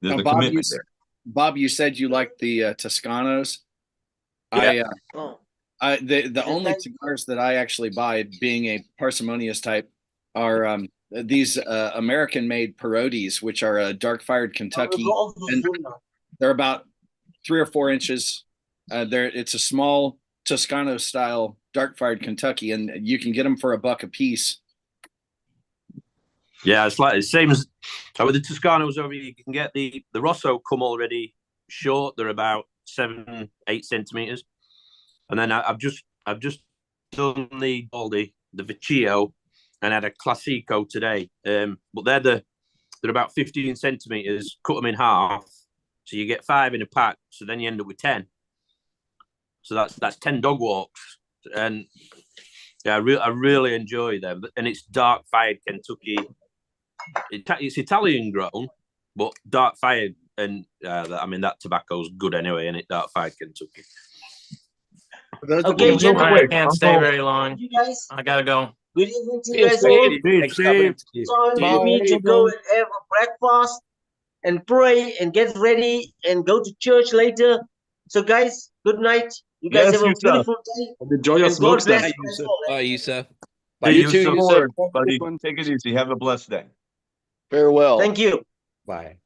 There's Now, a commitment there. Bob, you said you like the Toscanos. Yeah. The only cigars that I actually buy, being a parsimonious type, are these American-made Perotis, which are a dark-fired Kentucky, and they're about 3 or 4 inches. It's a small Toscano-style dark-fired Kentucky, and you can get them for $1 a piece. Yeah, it's like the same as with the Toscanos over here. You can get the Rosso come already short. They're about 7-8 centimeters, and then I've just done the Vecchio and had a Classico today. But they're about 15 centimeters. Cut them in half, so you get 5 in a pack. So then you end up with 10. So that's 10 dog walks, and yeah, I really enjoy them. And it's dark fired Kentucky. It's Italian grown, but dark fired, and I mean that tobacco's good anyway, and it dark fired Kentucky. Okay, I can't stay very long. You guys, I gotta go. good evening to you guys all. It's time for me to go and have a breakfast and pray and get ready and go to church later. So, guys, good night. You guys have a beautiful day. Enjoy your And God smokes bless then. you guys all. Bye, Yusuf. Hey, You too, Yusuf. buddy. Take it easy. Have a blessed day. Farewell. Thank you. Bye.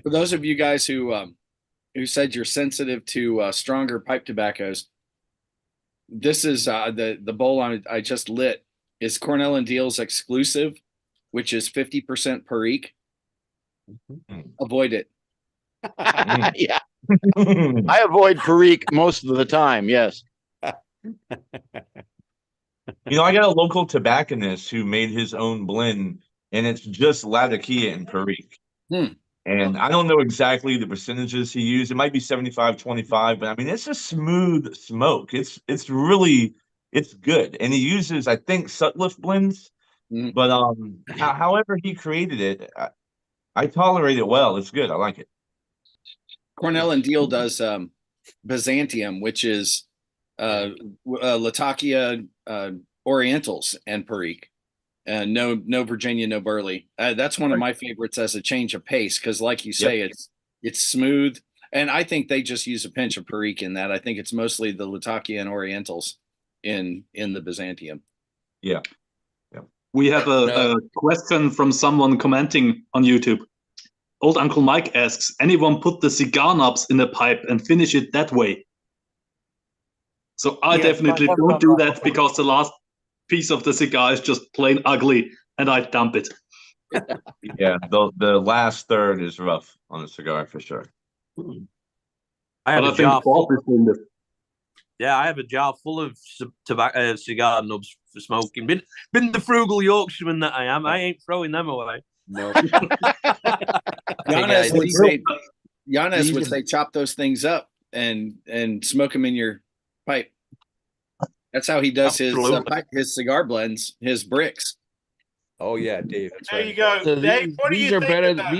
For those of you guys who said you're sensitive to stronger pipe tobaccos, this is the bowl I just lit is Cornell and Deal's exclusive, which is 50% Perique. Avoid it. Yeah. I avoid Perique most of the time. Yes. You know, I got a local tobacconist who made his own blend, and it's just Latakia and Perique. And I don't know exactly the percentages he used. It might be 75-25, but I mean, it's a smooth smoke. It's good. And he uses, I think, Sutliff blends. But however he created it, I tolerate it well. It's good. I like it. Cornell and Deal does Byzantium, which is Latakia Orientals and Perique. No Virginia, no Burley. That's one of my favorites as a change of pace because, like you say, it's smooth, and I think they just use a pinch of Perique in that. I think it's mostly the Latakia and Orientals in the Byzantium. Yeah. We have a question from someone commenting on YouTube. Old Uncle Mike asks, anyone put the cigar knobs in a pipe and finish it that way? So I definitely don't do that because the last piece of the cigar is just plain ugly and I dump it. Yeah, the last third is rough on a cigar for sure. I have But a jar full. Yeah, I have a jar full of tobacco cigar nubs for smoking. Been the frugal Yorkshireman that I am. I ain't throwing them away. No. Giannis would say chop those things up and smoke them in your pipe. That's how he does his cigar blends, his bricks. Oh yeah, Dave. That's There right. you go. So Dave, what do these you are think better. about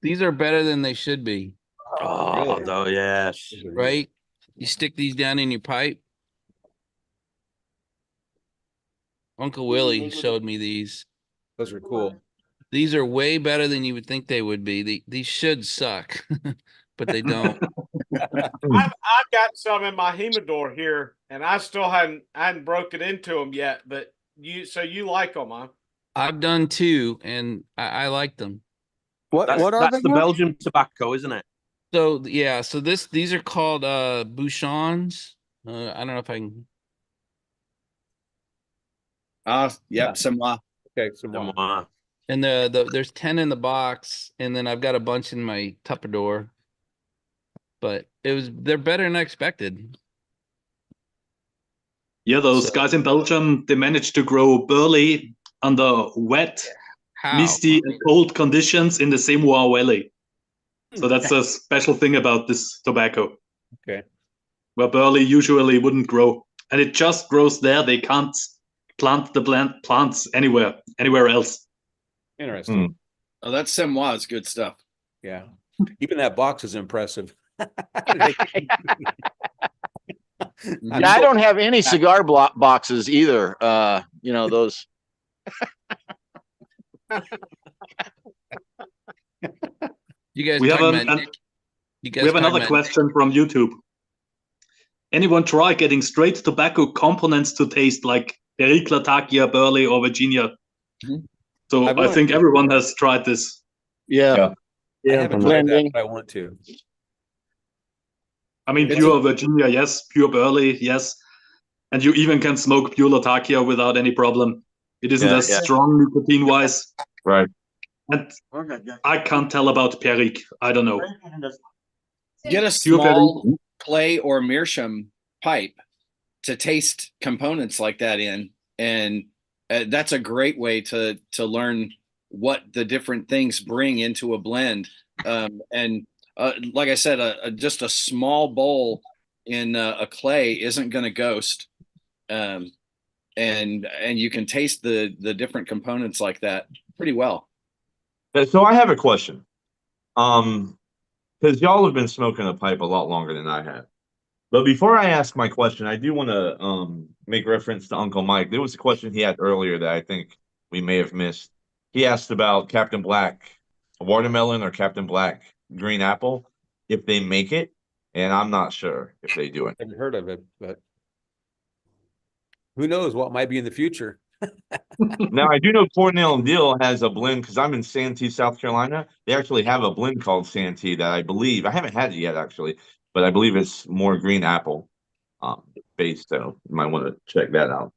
These are better than they should be. Oh, no, yes. Right? You stick these down in your pipe. Uncle Willie showed me these. Those are cool. These are way better than you would think they would be. These should suck, but they don't. I've got some in my humidor here, and I still hadn't broken into them yet. But you like them, huh? I've done two, and I like them. What are that's they? the now? Belgian tobacco, isn't it? So yeah, so these are called Bouchons. I don't know if I can. Yep, some Okay, some And there's 10 in the box, and then I've got a bunch in my Tupperware. But they're better than I expected. Yeah, those guys in Belgium, they managed to grow burley under wet, misty, and cold conditions in the Same Valley. So that's a special thing about this tobacco. Okay. Where burley usually wouldn't grow. And it just grows there. They can't plant the plants anywhere else. Interesting. Oh, that's Semois. It's good stuff. Yeah. Even that box is impressive. Yeah, I don't have any cigar boxes either. Those. You guys, we have another question from YouTube. Anyone try getting straight tobacco components to taste like Perique, Latakia, Burley, or Virginia? So I think everyone has tried this. Yeah. I haven't tried that, but I want to. I mean, pure Virginia, yes. Pure Burley, yes. And you even can smoke pure Latakia without any problem. It isn't as strong nicotine-wise. Right. And I can't tell about Perique. I don't know. Get a small clay or meerschaum pipe to taste components like that in, and that's a great way to learn what the different things bring into a blend. Like I said, just a small bowl in a clay isn't going to ghost, and you can taste the different components like that pretty well. So I have a question, because y'all have been smoking a pipe a lot longer than I have. But before I ask my question, I do want to make reference to Uncle Mike. There was a question he had earlier that I think we may have missed. He asked about Captain Black watermelon or Captain Black green apple, if they make it, and I'm not sure if they do it. I haven't heard of it, but who knows what might be in the future. Now, I do know Cornell and Deal has a blend, because I'm in Santee, South Carolina. They actually have a blend called Santee that I believe, I haven't had it yet actually, but I believe it's more green apple based, so you might want to check that out.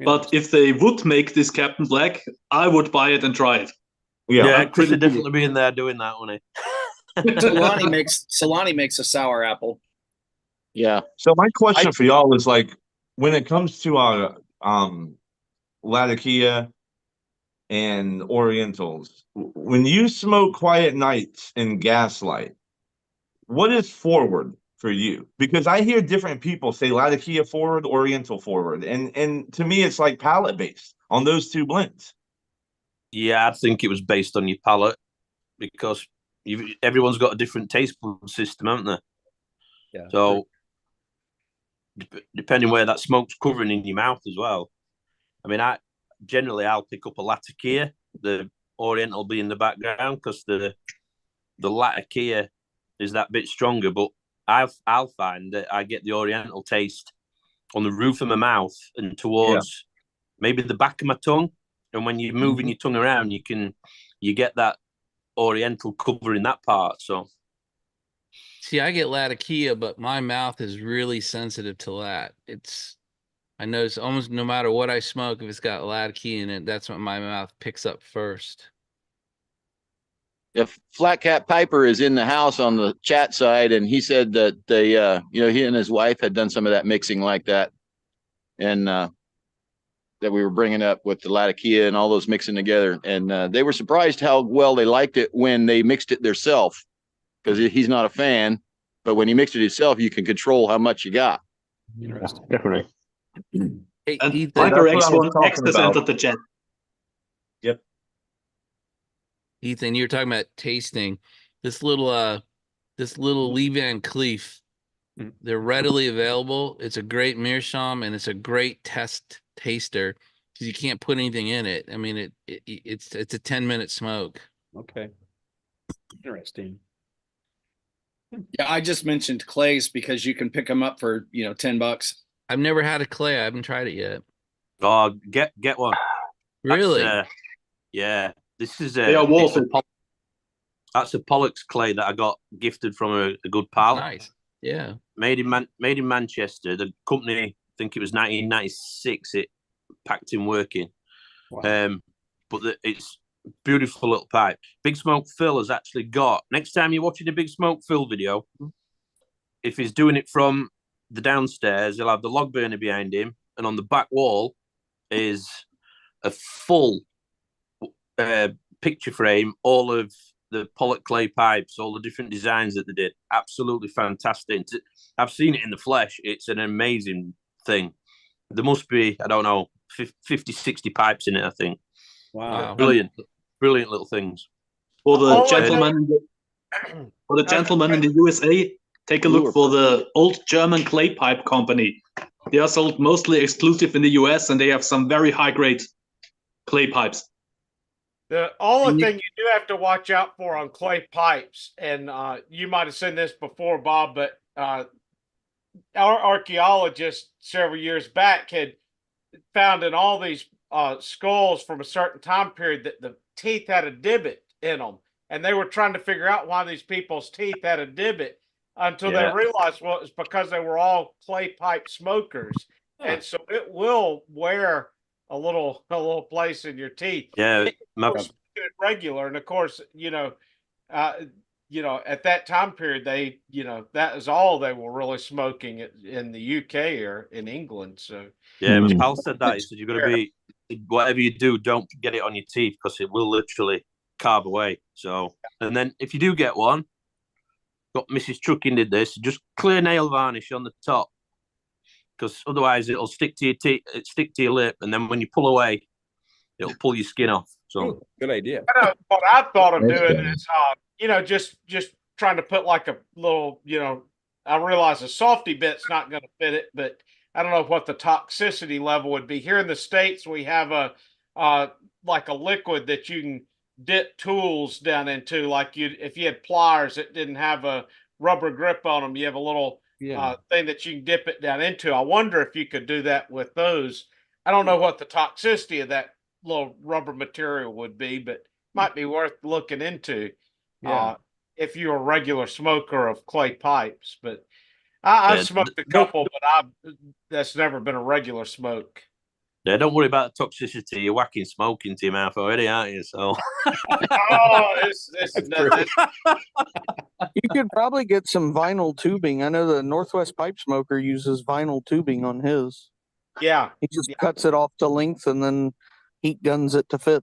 But if they would make this Captain Black, I would buy it and try it. Yeah, Chris would definitely be in there doing that, wouldn't he? Solani makes a sour apple. Yeah. So my question for y'all is, like, when it comes to Latakia and Orientals, when you smoke Quiet Nights and Gaslight, what is forward for you? Because I hear different people say Latakia forward, Oriental forward, and to me it's like palate based on those two blends. Yeah, I think it was based on your palate, because everyone's got a different taste bud system, haven't they? Yeah. So depending where that smoke's covering in your mouth as well. I mean, I'll pick up a Latakia, the Oriental be in the background, because the Latakia is that bit stronger, but I'll find that I get the Oriental taste on the roof of my mouth and towards maybe the back of my tongue. And when you're moving your tongue around, you get that Oriental covering that part. So, see, I get Latakia, but my mouth is really sensitive to lat. I notice almost no matter what I smoke, if it's got Latakia in it, that's what my mouth picks up first. If Flat Cat Piper is in the house on the chat side, and he said that they, he and his wife had done some of that mixing like that, and that we were bringing up with the Latakia and all those mixing together, and they were surprised how well they liked it when they mixed it themselves, because he's not a fan, but when he mixed it himself, you can control how much you got. Interesting. Definitely. Hey, And Ethan, HyperX has entered the chat. Yep. Ethan, you're talking about tasting this little Lee Van Cleef. They're readily available. It's a great meerschaum and it's a great taster. because you can't put anything in it. I mean, it's a 10-minute smoke. Okay. Interesting. Yeah, I just mentioned clays because you can pick them up for $10. I've never had a clay. I haven't tried it yet. Oh, get one. Really? Yeah. This is They are worth it. That's a Pollux clay that I got gifted from a good pal. Nice. Yeah. Made in Manchester. The company, I think it was 1996. It packed in working. Wow. But it's beautiful little pipe. Big Smoke Phil has actually got. Next time you're watching a Big Smoke Phil video, if he's doing it from the downstairs, he'll have the log burner behind him, and on the back wall is a full picture frame, all of the Pollock clay pipes, all the different designs that they did. Absolutely fantastic. I've seen it in the flesh. It's an amazing thing. There must be, I don't know, 50, 60 pipes in it, I think. Wow. Brilliant little things. For the gentlemen in the USA, take a look for the old German clay pipe company. They are sold mostly exclusive in the US, and they have some very high-grade clay pipes. The only thing you do have to watch out for on clay pipes, and you might have seen this before, Bob, but our archaeologists several years back had found in all these skulls from a certain time period that the teeth had a divot in them, and they were trying to figure out why these people's teeth had a divot until they realized, well, it's because they were all clay pipe smokers, and so it will wear a little place in your teeth. Yeah, regular, and of course, at that time period, they, that is all they were really smoking in the UK or in England. So yeah, my pal said that. He said you've got to be, whatever you do, don't get it on your teeth because it will literally carve away. So, and then if you do get one, got Mrs. Trucking did this, just clear nail varnish on the top, because otherwise it'll stick to your teeth, stick to your lip, and then when you pull away, it'll pull your skin off. So good idea. What I thought of doing is, just trying to put like a little, I realize a softy bit's not going to fit it, but I don't know what the toxicity level would be. Here in the States, we have like a liquid that you can dip tools down into. Like if you had pliers that didn't have a rubber grip on them, you have a little thing that you can dip it down into. I wonder if you could do that with those. I don't know what the toxicity of that little rubber material would be, but might be worth looking into if you're a regular smoker of clay pipes. But I've smoked a couple, but that's never been a regular smoke. Yeah, don't worry about the toxicity. You're whacking smoke into your mouth already, aren't you? So you could probably get some vinyl tubing. I know the Northwest Pipe Smoker uses vinyl tubing on his. Yeah. He just cuts it off to length and then heat guns it to fit.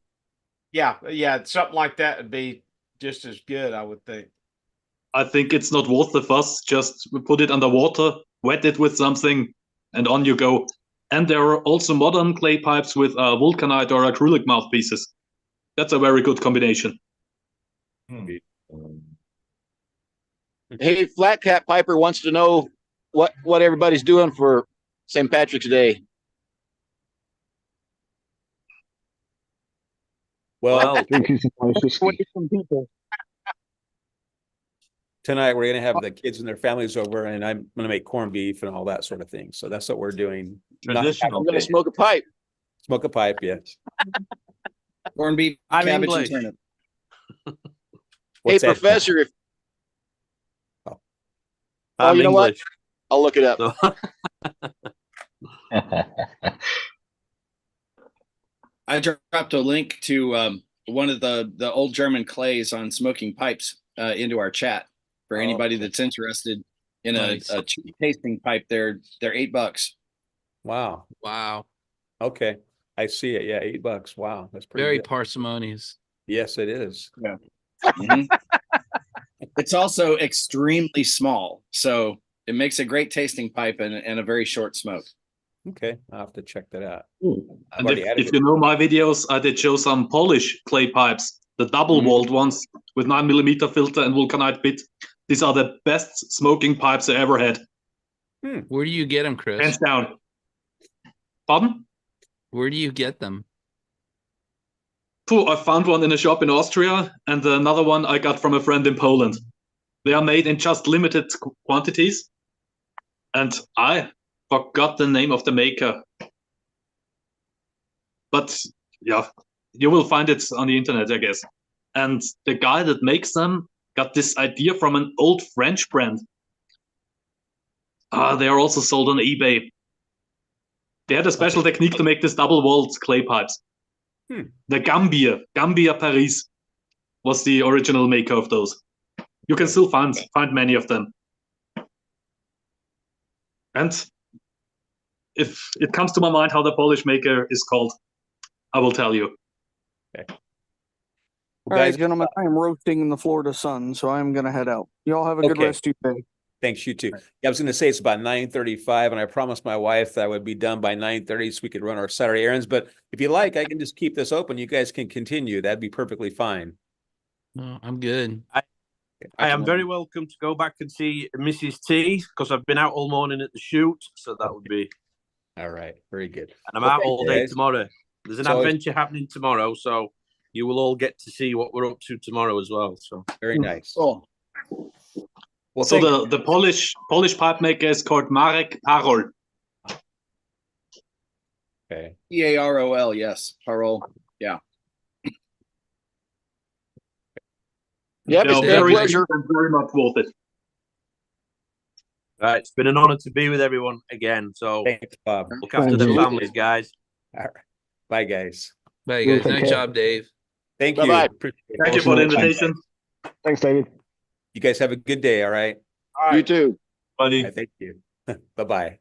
Yeah, something like that would be just as good, I would think. I think it's not worth the fuss. Just put it underwater, wet it with something, and on you go. And there are also modern clay pipes with vulcanite or acrylic mouthpieces. That's a very good combination. Hey, Flat Cap Piper wants to know what everybody's doing for St. Patrick's Day. Well, drinking some whiskey. Tonight we're gonna have the kids and their families over, and I'm gonna make corned beef and all that sort of thing. So that's what we're doing. Traditional. I'm gonna smoke a pipe. Smoke a pipe, yes. Corned beef, I'm cabbage, English. and turnip. Hey, Professor, if I'm you know what? English. I'll look it up. So- I dropped a link to one of the old German clays on smoking pipes into our chat for anybody that's interested in a cheap tasting pipe. They're $8. Wow. Okay, I see it. Yeah, $8. Wow, that's pretty Very good. parsimonious. Yes, it is. Yeah. It's also extremely small, so it makes a great tasting pipe and a very short smoke. Okay, I'll have to check that out. And if you know my videos, I did show some Polish clay pipes, the double-walled ones with 9mm filter and vulcanite bit. These are the best smoking pipes I ever had. Where do you get them, Chris? Hands down. Pardon? Where do you get them? I found one in a shop in Austria, and another one I got from a friend in Poland. They are made in just limited quantities, and I forgot the name of the maker. But yeah, you will find it on the internet, I guess. And the guy that makes them got this idea from an old French brand. They are also sold on eBay. They had a special technique to make this double-walled clay pipes. The Gambia Paris was the original maker of those. You can still find many of them. And if it comes to my mind how the Polish maker is called, I will tell you. Okay. All right, gentlemen, I am roasting in the Florida sun, so I'm going to head out. Y'all have a good rest of your day. Thanks, you too. Yeah, I was going to say it's about 9:35, and I promised my wife that I would be done by 9:30 so we could run our Saturday errands. But if you like, I can just keep this open. You guys can continue. That'd be perfectly fine. No, I'm good. I am very welcome to go back and see Mrs. T because I've been out all morning at the shoot, so that would be. All right, very good. And I'm out all day tomorrow. There's an adventure happening tomorrow, so you will all get to see what we're up to tomorrow as well. So very nice. Oh. Well, so the Polish pipe maker is called Marek Parol. Okay. Parol, yes, Parol, yeah. Yep, it's been a pleasure. Very much worth it. Right, it's been an honor to be with everyone again. So thanks, Bob. Look after the families, guys. All right. Bye, guys. Bye, guys. Nice job, Dave. Thank you. Bye-bye. Thank you for the invitation. Thanks, David. You guys have a good day. All right. You too, buddy. Thank you. Bye-bye.